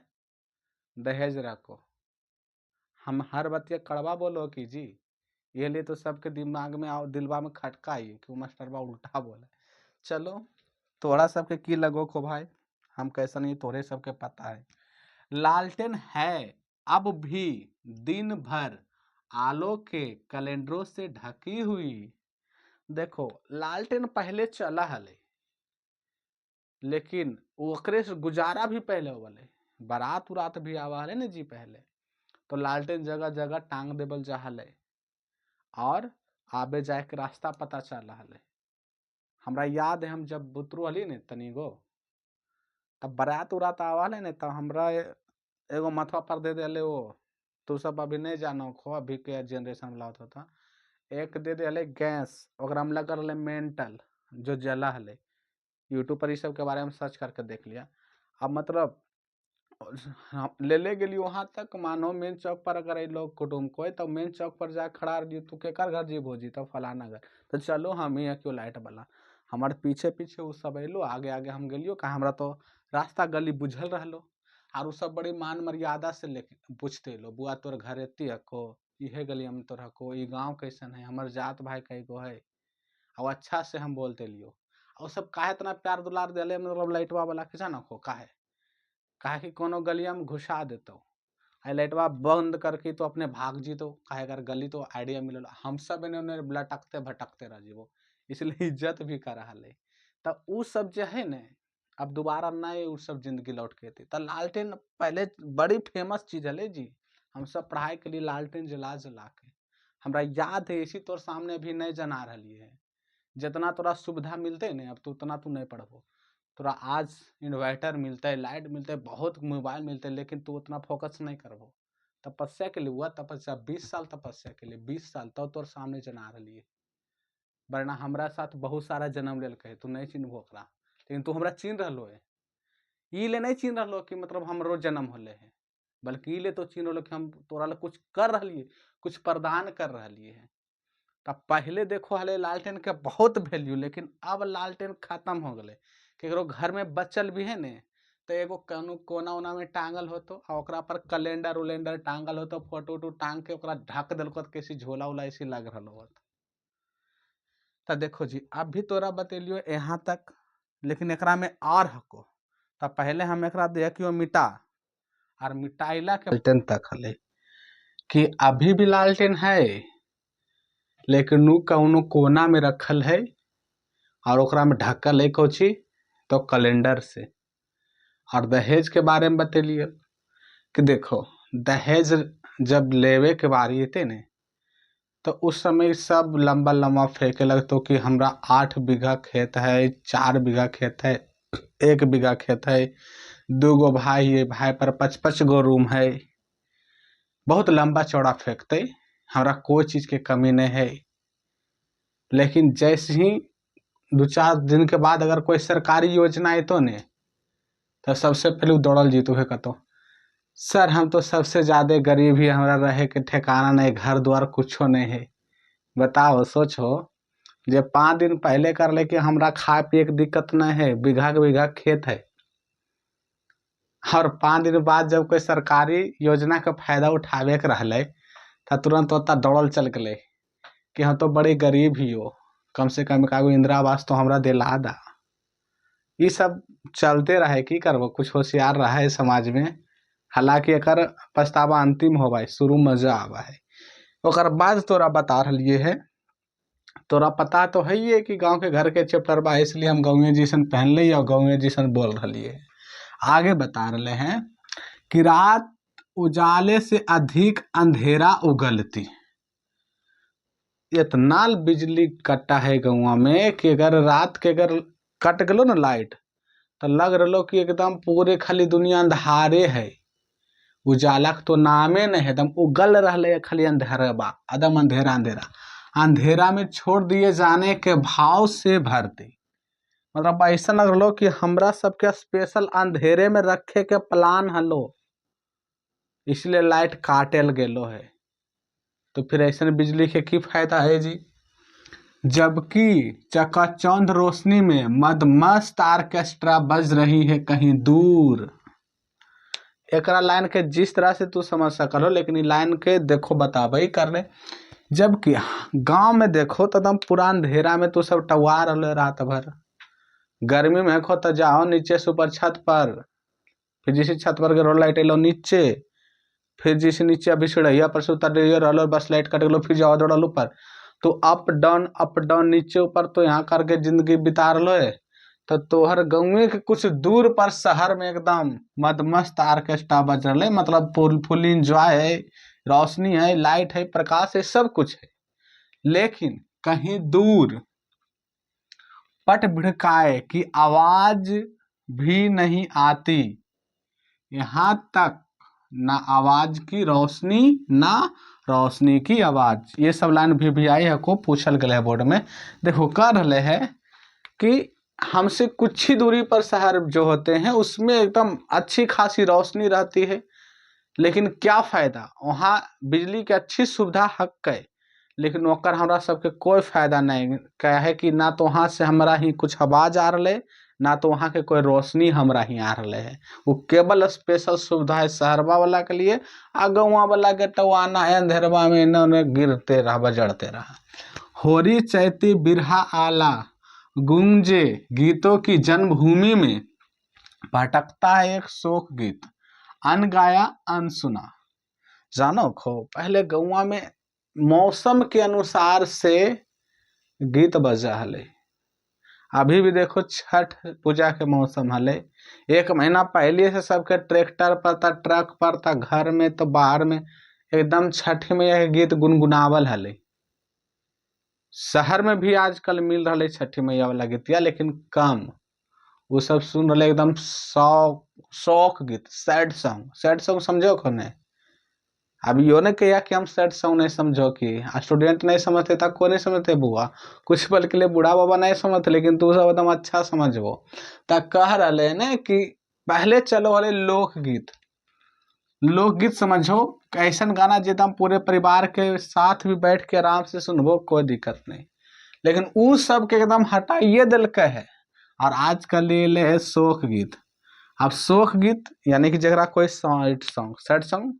दहेज रखो, हम हर बतिया कड़वा बोलो कि जी, ये लिए तो सबके दिमाग में और दिलवा में खटका ही कि मास्टरबा उल्टा बोले। चलो तोड़ा सबके की लगो खो भाई, हम कैसा नहीं तोरे सबके पता है। लालटेन है अब भी दिन भर आलो के कैलेंडरों से ढकी हुई। देखो लालटेन पहले चला हले, लेकिन ओकरे से गुजारा भी पहले होले। बारात उरात भी आवा हले न जी पहले, तो लालटेन जगह जगह टांग देवल जा हले और आबे जाए के रास्ता पता चल हले। हमरा याद है हम जब बुतरू हली ने तनीगो, तब बारात उरात आवा हले ने, तब हमरा एगो मथवा पर दे देले वो, तू सब अभी नहीं जानो खो, अभी के जनरेशन वाला होता। एक दे दे गैस, ओकरा में लगा रहे मेंटल जो जला हले। यूट्यूब पर इस सब के बारे में सर्च करके देख लिया। अब मतलब ले गेली वहां तक, मानो मेन चौक पर अगर लोग कुटुम्ब कोई, तो मेन चौक पर जा खड़ा रही, तू केकर घर जी भोजी, तो फलाना घर, तो चलो हम ही क्यों लाइट वाला। हमारे पीछे पीछे उ सब अलो, आगे आगे हम गेलियो, कहा हमरा तो रास्ता गली बुझल रहलो। और उ सब बड़ी मान मर्यादा से लेके पूछते लो, बुआ तोर घर एती हको, इहे गली हम तोर हको, ई गाँव कैसन है, हमार जात भाई कई गो है। और अच्छा से हम बोलते लियो। और सब काहे इतना प्यार दुलार दिले, मतलब लाइटवा वाला के जाना को काहे कि कोनो गलिया में घुसा देतो, आई लाइटवा बंद करके तो अपने भाग जीतो, काहे अगर गली तो आइडिया मिलल, हम सब इन्होंने लटकते भटकते रह जीवो, इसलिए इज्जत भी कर रहा है। तब उ सब जो है न, अब दोबारा नए उ सब जिंदगी लौट के थी। तो लालटेन पहले बड़ी फेमस चीज है जी, हम सब पढ़ाई के लिए लालटेन जला जला के, हमरा याद है इसी तोर सामने भी नहीं जना रही है। जितना तोरा सुविधा मिलते न, अब तो उतना तू नहीं पढ़बो। तोरा आज इन्वर्टर मिलता है, लाइट मिलता है, बहुत मोबाइल मिलते हैं, लेकिन तू उतना फोकस नहीं करबो। तपस्या के लिए हुआ तपस्या, 20 साल तपस्या के लिए, 20 साल तब तोर सामने जना रही है। वरना हमरा साथ बहुत सारा जन्म लेल कहे, तू नहीं चिन्हबो ओकरा, लेकिन तू हमरा चिन्ह रहलो है। ई ले नहीं चिन्ह रहलो कि मतलब हमरो जन्म होले है, बल्कि ई ले तो चिन्ह रहलो कि हम तोरा ले कुछ कर रही, कुछ प्रदान कर रही है। तब पहले देखो हले लालटेन के बहुत वैल्यू, लेकिन अब लालटेन खत्म हो गए। केकरो घर में बचल भी है ने, तो एगो कोना उना में टांगल हो, तो ओकरा पर कैलेंडर उलेंडर टांगल हो, तो फोटो उटो टांग के ओकरा ढक दिल, कैसी झोला उला ऐसी लग रहा हो। तो देखो जी, अब भी तोरा बतेलियो यहाँ तक, लेकिन एकरा में और हको। तो पहले हम एकरा देखियो मिटा, और मिटाइला के लालटेन तक हले कि अभी भी लालटेन है, लेकिन उ कौनो कोना में रखल है, और ओकरा में ढक्कल है कोची, तो कैलेंडर से। और दहेज के बारे में बतेलिए कि देखो दहेज जब लेवे के बारी आते ने, तो उस समय सब लंबा लंबा फेंके लगतो कि हमरा 8 बीघा खेत है, 4 बीघा खेत है, 1 बीघा खेत है, 2 गो भाई है, भाई पर 55 गो रूम है, बहुत लंबा चौड़ा फेंकते, हमरा कोई चीज के कमी नहीं है। लेकिन जैसे ही 2-4 दिन के बाद अगर कोई सरकारी योजना आई तो ने, तो सबसे पहले दौड़ल जीतू है कहतो, सर हम तो सबसे ज्यादा गरीब ही, हमारा रहे के ठिकाना नहीं, घर द्वार कुछो नहीं है। बताओ सोचो, जब 5 दिन पहले कर ले कि हमरा खाए पिए के दिक्कत नहीं है, बीघा के बीघा खेत है, और 5 दिन बाद जब कोई सरकारी योजना का फायदा उठावे के रहले, तो तुरंत ओता दौड़ल चल गए कि हम तो बड़े गरीब ही हो, कम से कम एगो इंदिरा आवास तो हमरा दिला दा। ये सब चलते रहे, की करबो, कुछ होशियार रहा है समाज में। हालांकि एकर पछतावा अंतिम होबा है, शुरू मजा आवा है। ओकर बाद तोरा बता रही है, तोरा पता तो है ही है कि गांव के घर के चैप्टर बा, इसलिए हम गाँव जैसन पहन ली और गाँव जैसन बोल रही है। आगे बता रहे हैं कि रात उजाले से अधिक अंधेरा उगलती। इतना बिजली कटा है गाँव में कि अगर रात के अगर कट गलो ना लाइट, तो लग रहा कि एकदम पूरे खाली दुनिया अंधारे है, उजाला के तो नामे नहीं है, एकदम उगल रहा खाली अंधेरा बा, एकदम अंधेरा अंधेरा। अंधेरा में छोड़ दिए जाने के भाव से भरती, मतलब ऐसा लग रहा कि हमरा सबके स्पेशल अंधेरे में रखे के प्लान हलो, इसलिए लाइट काटेल गेलो है। तो फिर ऐसे बिजली के की फायदा है जी। जबकि चकाचौंध रोशनी में मदमस्त ऑर्केस्ट्रा बज रही है कहीं दूर। एकरा लाइन के जिस तरह से तू समझ सकल हो, लेकिन ई लाइन के देखो बताबई करले। जबकि गांव में देखो तो एकदम पूरा अंधेरा में तू सब टवा रहले रात भर। गर्मी में देखो तो जाओ नीचे से ऊपर छत पर, फिर जिस छत पर के रोड लाइट एलो नीचे, फिर जिस नीचे अभी सीढ़िया पर से उतर रही बस लाइट कट गलो, फिर जाओ दौड़ल ऊपर। तो अप डाउन नीचे ऊपर तो यहाँ करके जिंदगी बिता रहे है। तो तोहर गाँव के कुछ दूर पर शहर में एकदम मदमस्त ऑर्केस्ट्रा बज रहा है, मतलब फुल इंजॉय है, रोशनी है, लाइट है, प्रकाश है, सब कुछ है। लेकिन कहीं दूर पट भिड़काए की आवाज भी नहीं आती। यहाँ तक ना आवाज की रोशनी, ना रोशनी की आवाज। ये सब लाइन भी आई है को पूछल गए है बोर्ड में। देखो कर रहे है कि हमसे कुछ ही दूरी पर शहर जो होते हैं उसमें एकदम अच्छी खासी रोशनी रहती है, लेकिन क्या फायदा, वहाँ बिजली की अच्छी सुविधा हक है, लेकिन ओकर हमरा सबके कोई फायदा नहीं। क्या है कि ना तो वहाँ से हमारा ही कुछ आवाज आ रहा है, ना तो वहाँ के कोई रोशनी हमरा ही आ रहा है। वो केवल स्पेशल सुविधा है शहरवा वाला के लिए, आ गौवा वाला के तो आना है अंधेरवा में इन्होंने गिरते रहा बजड़ते रहा। होरी चैती बिरहा आला गूंजे गीतों की जन्मभूमि में भटकता है एक शोक गीत, अन गाया अन सुना। जानो खो पहले गौवा में मौसम के अनुसार से गीत बजा हले। अभी भी देखो छठ पूजा के मौसम हले, 1 महीना पहले से सबके ट्रैक्टर पर था, ट्रक पर था, घर में तो बाहर में एकदम छठ में यह गीत गुनगुनावल हले। शहर में भी आजकल मिल रहा है छठी मैया वाला गीतिया, लेकिन कम। वो सब सुन रहे एकदम शौक गीत, सैड सॉन्ग समझो को नहीं। अब यो ने कहा कि हम सैड सॉन्ग नहीं समझो कि स्टूडेंट नहीं समझते था, को नहीं समझते बुआ, कुछ पल के लिए बूढ़ा बाबा नहीं समझते, लेकिन तू सब एकदम अच्छा समझबो। ता कह रहे है ना कि पहले चलो वाले लोकगीत समझो, ऐसा गाना जितना पूरे परिवार के साथ भी बैठ के आराम से सुनबो, कोई दिक्कत नहीं। लेकिन उ सब के एकदम हटाइए दिल के है, और आजकल ये ले शोक गीत। अब शोक गीत यानी कि जरा कोई सैड सॉन्ग,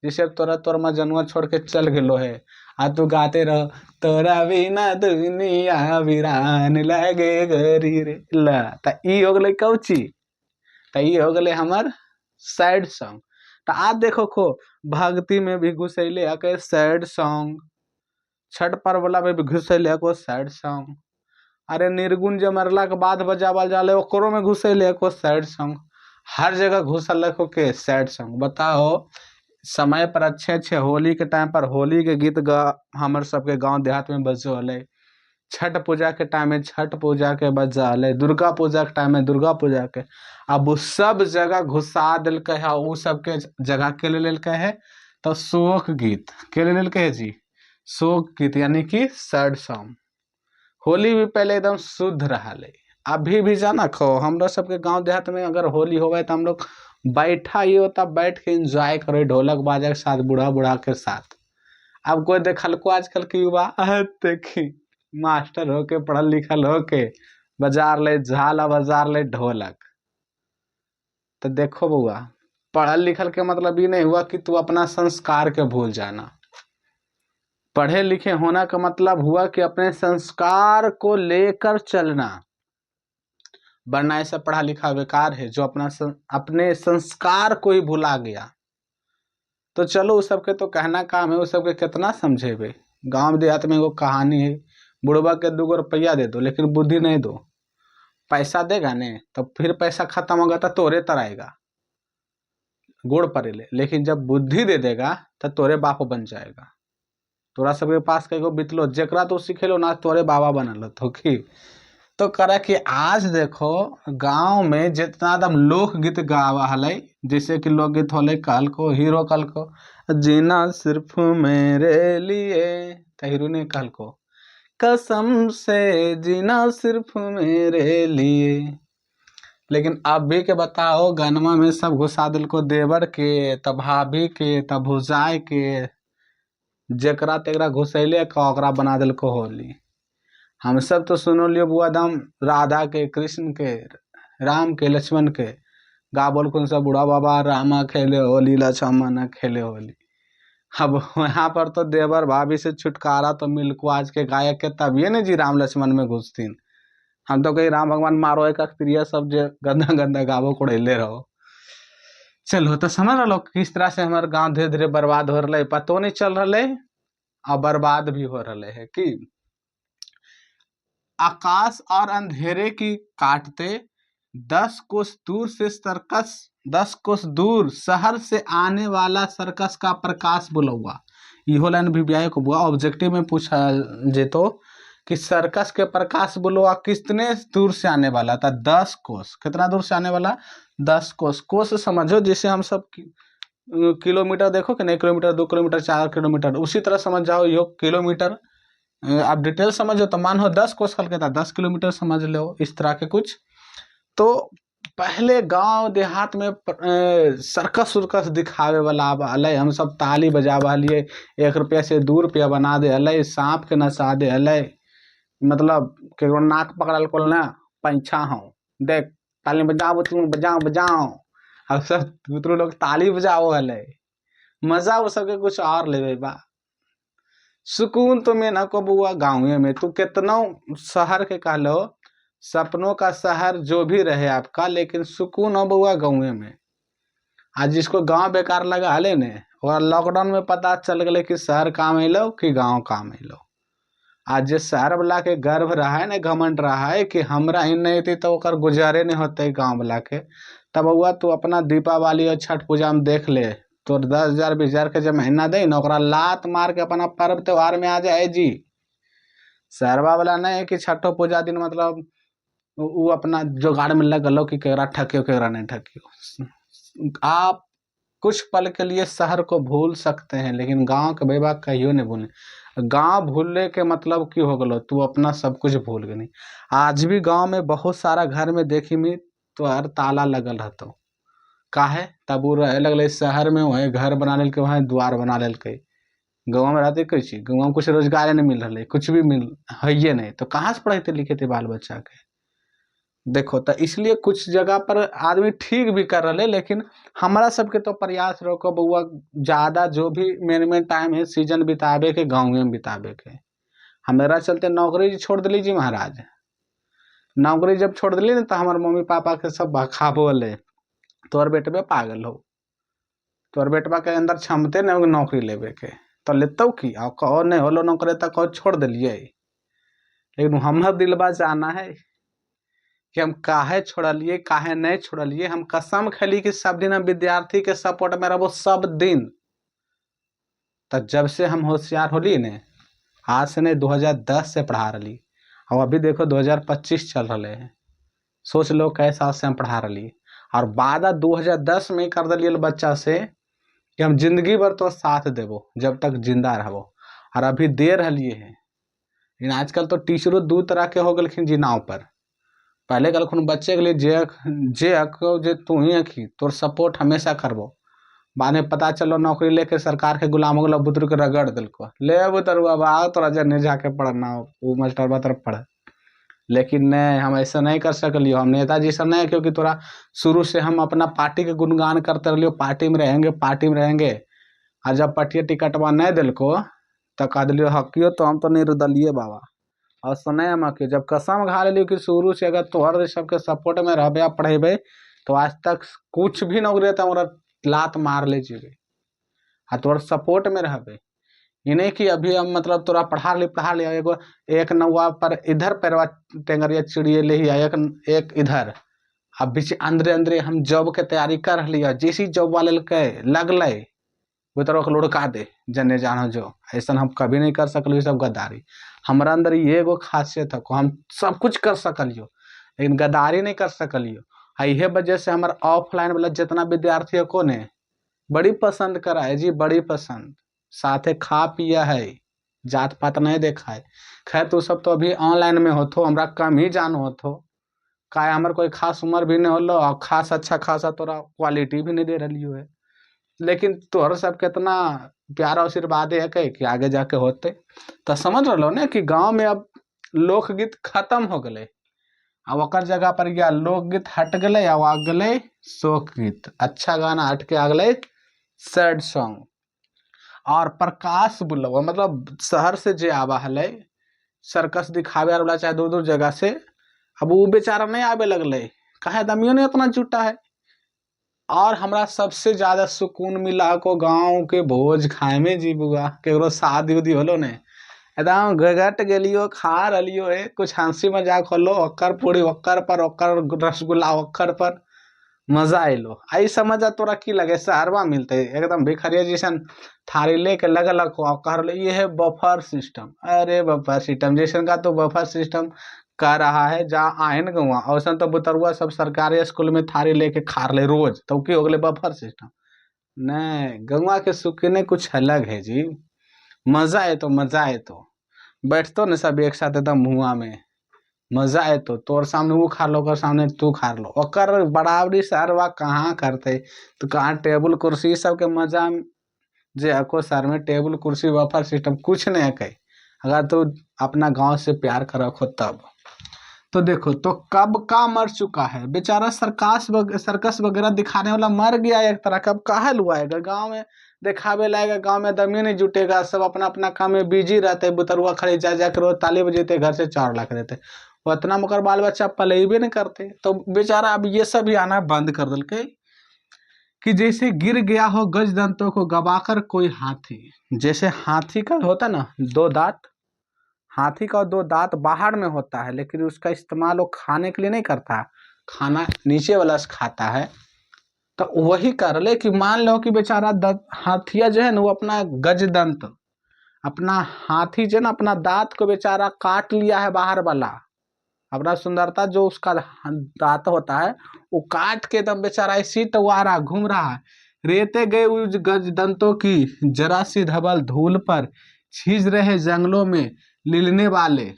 जैसे तोर मजनुआ छोड़ के चल गेलो है, आ तू गाते रह, तोरा बिना दुनिया वीरान लगे गरी रे ला, त ई हो गले कौची, त ई हो गले हमर सैड सॉन्ग। तो आज देखो खो भक्ति में भी घुसैले के सैड सॉन्ग, छठ पर्व वाला में भी घुसैले को सैड सॉन्ग, अरे निर्गुण जो मरला के बाद बजावल जाले ओकरो में घुसैले को सैड सॉन्ग। हर जगह घुसल के सैड सॉन्ग। बताओ समय पर अच्छे अच्छे होली के टाइम पर होली के गीत हमर सबके गांव देहात में बजो हले, छठ पूजा के टाइम में छठ पूजा के बजा हले, दुर्गा पूजा के टाइम में दुर्गा पूजा के। अब वो सब जगह घुसा दिल के है, वो सबके जगह के ले लेके है तो शोक गीत के ले लेके है जी, शोक गीत यानी कि सैड सॉन्ग। होली भी पहले एकदम शुद्ध रहा ले, अभी भी जाना खो हमरा सबके गांव देहात में अगर होली होवे तो हम लोग बैठा ही होता, बैठ के एंजॉय करे ढोलक बाजा के साथ, बूढ़ा बूढ़ा के साथ। अब कोई देखल को आजकल के युवा देखी मास्टर होके पढ़ल लिखल होके बाजार ले झाला, बाजार ले ढोलक। तो देखो बउआ, पढ़ल लिखल के मतलब ये नहीं हुआ कि तू अपना संस्कार के भूल जाना। पढ़े लिखे होना का मतलब हुआ कि अपने संस्कार को लेकर चलना, वरना ऐसा पढ़ा लिखा बेकार है जो अपने संस्कार को ही भुला गया। तो चलो उस सबके तो कहना काम है, उस सबके कितना समझेबे। गांव देहात में वो कहानी है, बुढ़वा के 2 रुपया दे दो लेकिन बुद्धि नहीं दो, पैसा देगा ने तो फिर पैसा खत्म होगा तो तोरे तर आएगा, गोड़ पड़ेले, लेकिन जब बुद्धि दे देगा तो तोरे बाप बन जाएगा। तोरा सबके पास कई बितलो जेकरा तो सिखेलो ना तोरे बाबा बनल तो की। तो करा कि आज देखो गांव में जितना एकदम लोकगीत गावा हले, जैसे कि लोकगीत होले कल को हीरो कल को जीना सिर्फ मेरे लिए, तो हीरो ने कल को कसम से जीना सिर्फ मेरे लिए। लेकिन अब भी के बताओ गनमा में सब घुसा दिल को देवर के, तब भाभी के, तब भुजाए के, जेकरा तेकरा घुसैले का ओकरा बना दिल को होली। हम सब तो सुनो लियो बुआ दम राधा के, कृष्ण के, राम के, लक्ष्मण के। गा बोल कौन सा बूढ़ा बाबा रामा खेले होली, लक्ष्मण खेले होली। अब यहाँ पर तो देवर भाभी से छुटकारा तो मिल्को आज के गायक के, तब ये नहीं जी राम लक्ष्मण में घुसतीन। हम तो कहीं राम भगवान मारो एक क्रिया सब जे गंदा गंदा गावो कोड़ेले रहो। चलो तो समझ लो किस तरह से हमारे गांव धीरे धीरे बर्बाद हो रहा है, पतो नहीं चल रहा है और बर्बाद भी हो रहा है। कि आकाश और अंधेरे की काटते 10 कोस दूर से सर्कस, 10 कोस दूर शहर से आने वाला सर्कस का प्रकाश बुलौआ। इहो लाइन भी ब्याह को बुआ ऑब्जेक्टिव में पूछा जेतो कि सर्कस के प्रकाश बुलौआ कितने दूर से आने वाला था। 10 कोस, कितना दूर से आने वाला? 10 कोस। कोस समझो जैसे हम सब किलोमीटर देखो कि नहीं, किलोमीटर, 2 किलोमीटर, 4 किलोमीटर, उसी तरह समझ जाओ यो किलोमीटर। आप डिटेल समझो तो मान हो 10 कोस कल के था, 10 किलोमीटर समझ लो, इस तरह के कुछ। तो पहले गांव देहात में सर्कस उर्कस दिखावे वाला अलै, हम सब ताली बजावा लिए, 1 रुपया से 2 रुपया बना दे अलै, सांप के नसा दे अलै, मतलब केकरो नाक पकड़ल को ना पंछा हो देख ताली बजाओ, तुम बजाओ बजाओ, अब सब दूसरे लोग ताली बजाओ अलै, मजा वो सबके कुछ और लेवे बा। सुकून तो मैं ना को बुआ गाँव में, तू कितना शहर के कह लो, सपनों का शहर जो भी रहे आपका, लेकिन सुकून हो बुआ गाँव में। आज जिसको गांव बेकार लगा हले ने, और लॉकडाउन में पता चल गए कि शहर काम अलो कि गांव काम अलो। आज जे शहर वाला के गर्व रहा है ना, घमंड रहा है कि हमरा ही नहीं थी तो ओकर गुजारे नहीं होते गांव वाला के, तब हुआ तू अपना दीपावली और छठ पूजा में देख ले, तो 10,000 20,000 के जब महीना दे ना, ओकरा लात मार के अपना पर्व त्योहार में आ जाए जी। शहरवा वाला नहीं है कि छठो पूजा दिन मतलब वो अपना जुगाड़ में लग लो कि केकरा ठकियो केकरा नहीं ठकियो। आप कुछ पल के लिए शहर को भूल सकते हैं, लेकिन गांव के बेबा कहियो नहीं भूले। गांव भूलने के मतलब क्यों हो गलो, तू अपना सब कुछ भूल गई नहीं। आज भी गांव में बहुत सारा घर में देखी मी तो हर ताला लगल रहता, काहे तब वो रहे लगले शहर में, वही घर बना लेके, वहीं द्वार बना लेके। गाँव में रहते कैसे, गाँव में कुछ रोजगार नहीं मिल रहा है, कुछ भी मिल है नहीं, तो कहाँ से पढ़ते लिखे थे बाल बच्चा के। देखो तो इसलिए कुछ जगह पर आदमी ठीक भी कर रहे, लेकिन हमारा सबके तो प्रयास रहो बउआ ज्यादा जो भी मेन टाइम है सीजन बितावे के गाँव में बितावे के। हमारा चलते नौकरी छोड़ दिली जी महाराज। नौकरी जब छोड़ दिली ना तो हमारे मम्मी पापा के सब भखा बोले तोर बेटबे पागल हो, तोर बेटबा के अंदर क्षमते नहीं होगी नौकरी लेवे के, तो लेतो की और कहो नहीं होलो नौकरी तक कहो छोड़ दिलिए। लेकिन हमारा दिलबा जाना है कि हम काहे छोड़लिए काहे नहीं छोड़लिए। हम कसम खेली कि सब दिन हम विद्यार्थी के सपोर्ट में रहो सब दिन। तो जब से हम होशियार होली ने, आज से नहीं 2010 से पढ़ा रही, और अभी देखो 2025 चल रहे हैं, सोच लो कैसा से हम पढ़ा रही। और वादा 2010 में कर दिलिए बच्चा से कि हम जिंदगी भर तो साथ देवो जब तक जिंदा रहो, और अभी दे रही है। लेकिन आजकल तो टीचरों दो तरह के हो गए जी नाव पर। पहले कल बच्चे के लिए जे अको जे तू ही अखी तोर सपोर्ट हमेशा करबो, बाद में पता चलो नौकरी लेके सरकार के गुलाम हो गलो, बुतरू के रगड़ दिलको, ले बुतरुआ बा तोरा जने जाके पढ़ना हो वो मास्टर तरफ पढ़। लेकिन नहीं, हम ऐसा नहीं कर सकलियो, हम नेताजी से नहीं, क्योंकि तोरा शुरू से हम अपना पार्टी के गुणगान करते रहियो, पार्टी में रहेंगे पार्टी में रहेंगे। और जब पटिया टिकटवा नहीं दिलको तो कह दिलियो हकियो तो हम तो निर्दलीय बाबा। और सुने हम कि जब कसम खा लियो कि शुरू से अगर तोहर सबके सपोर्ट में रहबे पढ़ेबे तो आज तक कुछ भी नौकरी तो हमारा लात मार ले जीवे, आ तोहर सपोर्ट में रहबे। ये नहीं कि अभी हम मतलब तोरा पढ़ा लिया एगो एक नौवा पर इधर पैरवा टेंगरिया चिड़िए ले ही एक इधर। अब बीच अंदरे अंदरे हम जॉब के तैयारी कर लिया, जैसी जॉब वाले लगल वो तरह लुढ़का दे जने जानो जो, ऐसा हम कभी नहीं कर सकल सब गद्दारी। हमारा अंदर ये एगो खासियत है, हम सब कुछ कर सकलियो लेकिन गद्दारी नहीं कर सकलियो। इहे वजह से हमारे ऑफलाइन वाला जितना विद्यार्थी को ने बड़ी पसंद करा है जी, बड़ी पसंद, साथे खा पिया है, जात पात नहीं देखा है। खैर तू सब तो अभी ऑनलाइन में होतो, हमरा कम ही जान होतो, का हमार कोई खास उम्र भी नहीं होलो और खास अच्छा खासा तोरा क्वालिटी भी नहीं दे रही है। लेकिन तोहर सब कितना प्यारा आशीर्वाद है कि आगे जाके होते। तो समझ रहो ना कि गांव में अब लोकगीत खत्म हो गए, अब ओकर जगह पर गया लोकगीत हट गए, अब आ गए शोक गीत। अच्छा गाना हट के आ गए सैड सॉन्ग। और प्रकाश बुलवा मतलब शहर से जे आवा हले सर्कस दिखावे वाला, चाहे दूर दूर जगह से, अब वो बेचारा नहीं आवे लगले, कहे दमियो नहीं उतना जुटा है। और हमरा सबसे ज्यादा सुकून मिला को गांव के भोज खाए में जी बुआ, केकरो शादी उदी होलो ने, एकदम गगट गेलियो, खा रलियो है, कुछ हंसी मजाक होलो, ओकर पूरी ओकर पर, ओकर रसगुल्ला ओकर पर, मजा आइलो। आई समझ आ तोरा की लगे शहरवा मिलते एकदम भिखरिया जैसन थारी लेके लगल हो, कह ये है बफर सिस्टम। अरे बफर सिस्टम जैसन का तो बफर सिस्टम कर रहा है जहाँ आए न गवा, औसन तो बुतरुआ सब सरकारी स्कूल में थारी लेके खा ले रोज, तो की हो गए बफर सिस्टम। नहीं, गंगा के सुकने कुछ अलग है जी। मजा है तो मजा है तो बैठतो न सब एक साथ एकदम मुआ में, मजा है तो तोर सामने वो खा लो, ओकर सामने तू खा लो, ओकर बराबरी सरवा कहाँ करते। तो कहाँ टेबुल कुर्सी सब के मजा जे हको सर में टेबुल कुर्सी बफर सिस्टम कुछ नहीं है कहीं, अगर तू अपना गांव से प्यार कर रखो तब। तो देखो तो कब का मर चुका है बेचारा, सर्कस वगैरह दिखाने वाला मर गया एक तरह का, अब काहे लुआएगा गांव में दिखावे लाएगा, गांव में दमी नहीं जुटेगा, सब अपना अपना काम में बिजी रहते, बुतरुआ खड़े जा जा कर रोज ताली बजेते, घर से 4 लाख देते, वो इतना मगर बाल बच्चा पलेबे नहीं करते। तो बेचारा अब ये सब ही आना बंद कर दिल के, कि जैसे गिर गया हो गज दंतों को गवाकर कोई हाथी। जैसे हाथी का होता ना 2 दांत, हाथी का 2 दांत बाहर में होता है, लेकिन उसका इस्तेमाल वो खाने के लिए नहीं करता, खाना नीचे वाला से खाता है। तो वही कर ले कि मान लो कि बेचारा हाथिया जो है ना वो अपना गजदंत, अपना हाथी जो है ना अपना दांत को बेचारा काट लिया है बाहर वाला, अपना सुंदरता जो उसका दांत होता है वो काट के एकदम बेचारा इसी टवारा घूम रहा है। रेते गए उस गजदंतों की जरा सी धवल धूल पर, छीज रहे जंगलों में लिलने वाले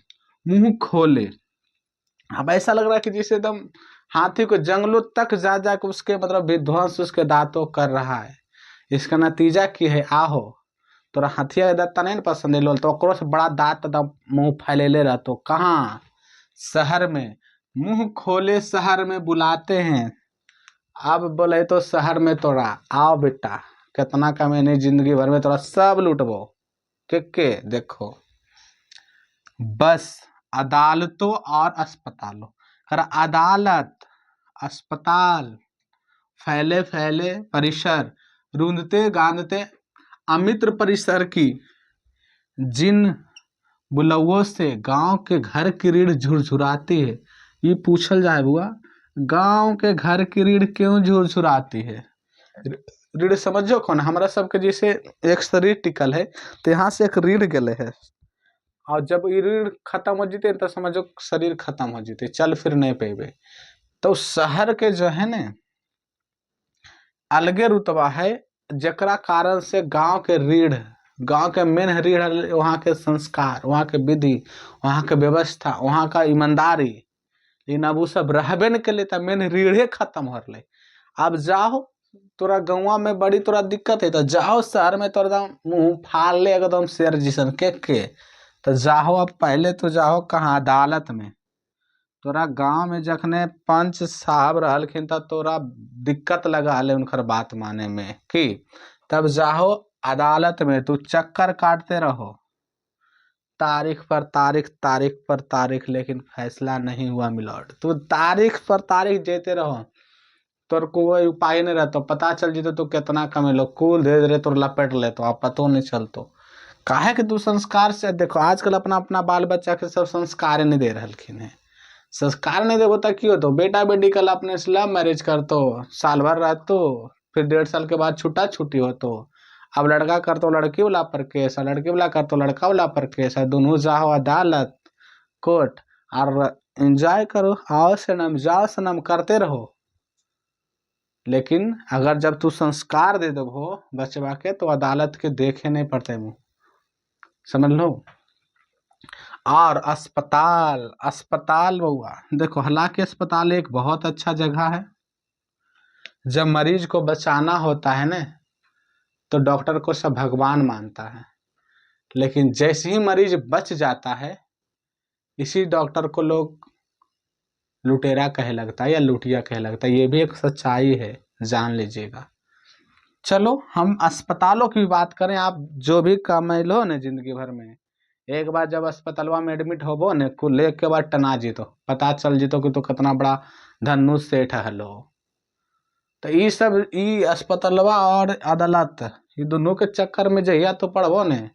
मुंह खोले। अब ऐसा लग रहा है कि जैसे एकदम हाथी को जंगलों तक जा जा के उसके मतलब विध्वंस उसके दांतों कर रहा है। इसका नतीजा की है आहो, तोरा हाथिया के दांत नहीं पसंद है तो ओकरो से बड़ा दांत एकदम मुंह फैलेले रहतो। कहाँ? शहर में। मुंह खोले शहर में बुलाते हैं, अब बोले तो शहर में तोरा आओ बेटा, कितना का मैंने जिंदगी भर में तोरा सब लूटबो। के देखो बस अदालतों और अस्पतालों, कर अदालत अस्पताल फैले फैले परिसर, रूंधते गांधते अमित्र परिसर की, जिन बुलवों से गांव के घर की रीढ़ झुरझुराती है। ये पूछल जाए बुआ, गांव के घर की रीढ़ क्यों झुरझुराती है? रीढ़ समझो कौन, हमारा सबके जैसे एक शरीर टिकल है तो यहाँ से एक रीढ़ गले है, और जब ये रीढ़ खत्म हो जीते तो समझो शरीर खत्म हो जीते, चल फिर नहीं पेबे। तो शहर के जो है ना अलगे रुतबा है, जकरा कारण से गांव के रीढ़, गांव के मेन रीढ़, वहाँ के संस्कार, वहाँ के विधि, वहाँ के व्यवस्था, वहाँ का ईमानदारी, लेकिन अब वो सब रहबे न के तो मेन रीढ़े खत्म हो रहे। अब जाओ तोरा गाँव में बड़ी तोरा दिक्कत है तो जाओ शहर में तो एकदम मुंह फाड़ ले एकदम शेर जिसन के तो जाओ। अब पहले तो जाओ कहाँ अदालत में, तोरा गांव में जखने पंच साहब रहलखिन त तोरा दिक्कत लगा ले उनकर बात माने में की, तब जाओ अदालत में तू चक्कर काटते रहो, तारीख पर तारीख, तारीख पर तारीख, लेकिन फैसला नहीं हुआ मिलॉर्ड। तू तारीख पर तारीख देते रहो, तोर कोई उपाय नहीं रहता, पता चल जीतो तो कितना कमेलो, कुल धीरे धीरे तोर लपेट ले तो आप पतो नहीं चलतो। काहे कि तू संस्कार से देखो आजकल अपना अपना बाल बच्चा के सब संस्कार नहीं दे रहलखिन है। संस्कार नहीं देबो तो क्यों, तो बेटा बेटी कल अपने से लव मैरिज कर तो साल भर रहतो, फिर 1.5 साल के बाद छुट्टा छुट्टी हो तो, अब लड़का कर तो लड़की वाला पर केस है, लड़की वाला कर तो लड़का वाला पर केस है, दोनों जाओ अदालत कोर्ट और एंजॉय करो, आओ सनम जाओ सनम करते रहो। लेकिन अगर जब तू संस्कार दे दो बचवा के तो अदालत के देखे नहीं पड़ते मुंह, समझ लो। और अस्पताल, अस्पताल बउआ देखो, हालांकि अस्पताल एक बहुत अच्छा जगह है, जब मरीज को बचाना होता है ना तो डॉक्टर को सब भगवान मानता है, लेकिन जैसे ही मरीज बच जाता है इसी डॉक्टर को लोग लुटेरा कहे लगता है या लुटिया कहे लगता है, ये भी एक सच्चाई है, जान लीजिएगा। चलो हम अस्पतालों की बात करें। आप जो भी कमाई लो ने जिंदगी भर में, एक बार जब अस्पतालवा में एडमिट होबो ने कुल एक के बाद टना जीतो, पता चल जीतो कि तू कितना बड़ा धनुष सेठ हलो। तो ई सब ई अस्पतालवा और अदालत, ये दोनों के चक्कर में जहिया तो पड़बो ने,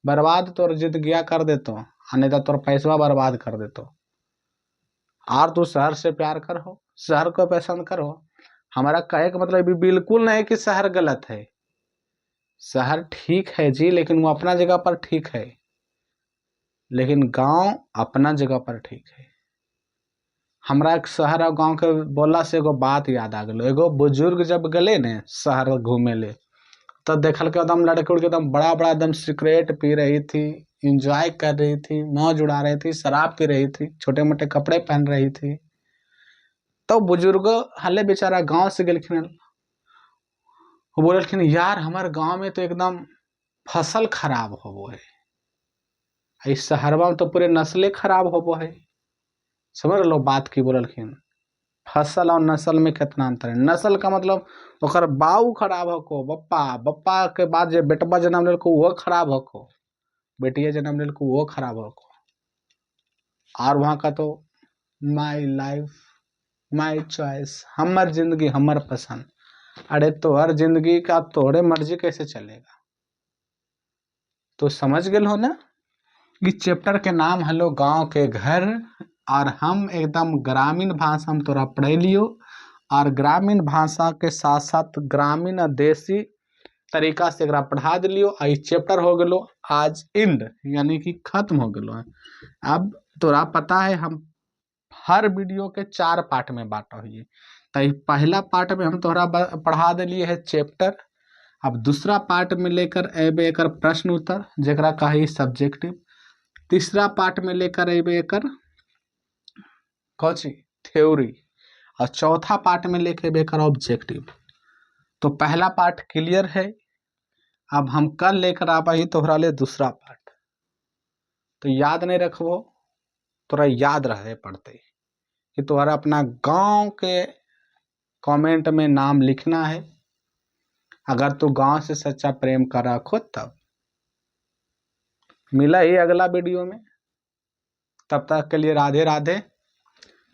बर्बाद तोर जिंदगिया कर देतो, नहीं तो तोर पैसवा बर्बाद कर देतो। और तू शहर से प्यार करो, शहर को पसंद करो। हमारा कहे का मतलब भी बिल्कुल नहीं कि शहर गलत है, शहर ठीक है जी, लेकिन वो अपना जगह पर ठीक है, लेकिन गांव अपना जगह पर ठीक है। हमरा एक शहर और गांव के बोला से एगो बात याद आ गलो। एगो बुजुर्ग जब गले ने शहर घूमे ले, तो देखल के एकदम लड़के उड़के एकदम बड़ा बड़ा एकदम सिगरेट पी रही थी, इंजॉय कर रही थी, मौज उड़ा रही थी, शराब पी रही थी, छोटे मोटे कपड़े पहन रही थी। तो बुजुर्ग हले बेचारा गांव से गेलखिन, वो बोलखिन यार हमारे गांव में तो एकदम फसल खराब होबो है, इस शहरवा में तो पूरे नस्लें खराब होबो है। समझ लो बात की बोलखिन। फसल और नस्ल में कितना अंतर है। नस्ल का मतलब ओकर बाऊ खराब होको, बप्पा बप्पा के बाद जे बेटवा जन्म लेलको वो खराब होको, बेटिया जन्म लेलको वो खराब होको। और वहाँ का तो माई लाइफ माई चॉइस, हमर जिंदगी हमर पसंद। अरे तोहर जिंदगी का तोहरे मर्जी कैसे चलेगा? तो समझ गए हो ना। इस चैप्टर के नाम हलो गांव के घर, और हम एकदम ग्रामीण भाषा में तोरा पढ़े लियो, और ग्रामीण भाषा के साथ साथ ग्रामीण और देसी तरीका से एकरा पढ़ा दिलियो। आ चैप्टर हो गलो आज एंड, यानी कि खत्म हो गलो है। अब तोरा पता है हम हर वीडियो के 4 पार्ट में बांटा हुई। तो पहला पार्ट में हम तोहरा पढ़ा दिलिए है चैप्टर। अब दूसरा पार्ट में लेकर अबे एक प्रश्न उत्तर जरा कही सब्जेक्टिव। तीसरा पार्ट में लेकर अबे एक कौची थ्योरी, और चौथा पार्ट में लेकर बेकर ऑब्जेक्टिव। तो पहला पार्ट क्लियर है। अब हम कल लेकर आबा ही तोहरा ले दूसरा पार्ट। तो याद नहीं रखबो, तोरा याद रहे पड़ते कि तोहरा अपना गांव के कमेंट में नाम लिखना है, अगर तू गांव से सच्चा प्रेम कर रखो तब। मिला ही अगला वीडियो में, तब तक के लिए राधे राधे,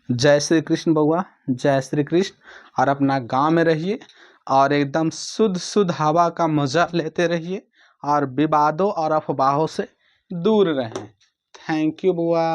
जय श्री कृष्ण बउआ, जय श्री कृष्ण। और अपना गांव में रहिए और एकदम शुद्ध शुद्ध हवा का मजा लेते रहिए, और विवादों और अफवाहों से दूर रहें। थैंक यू बुआ।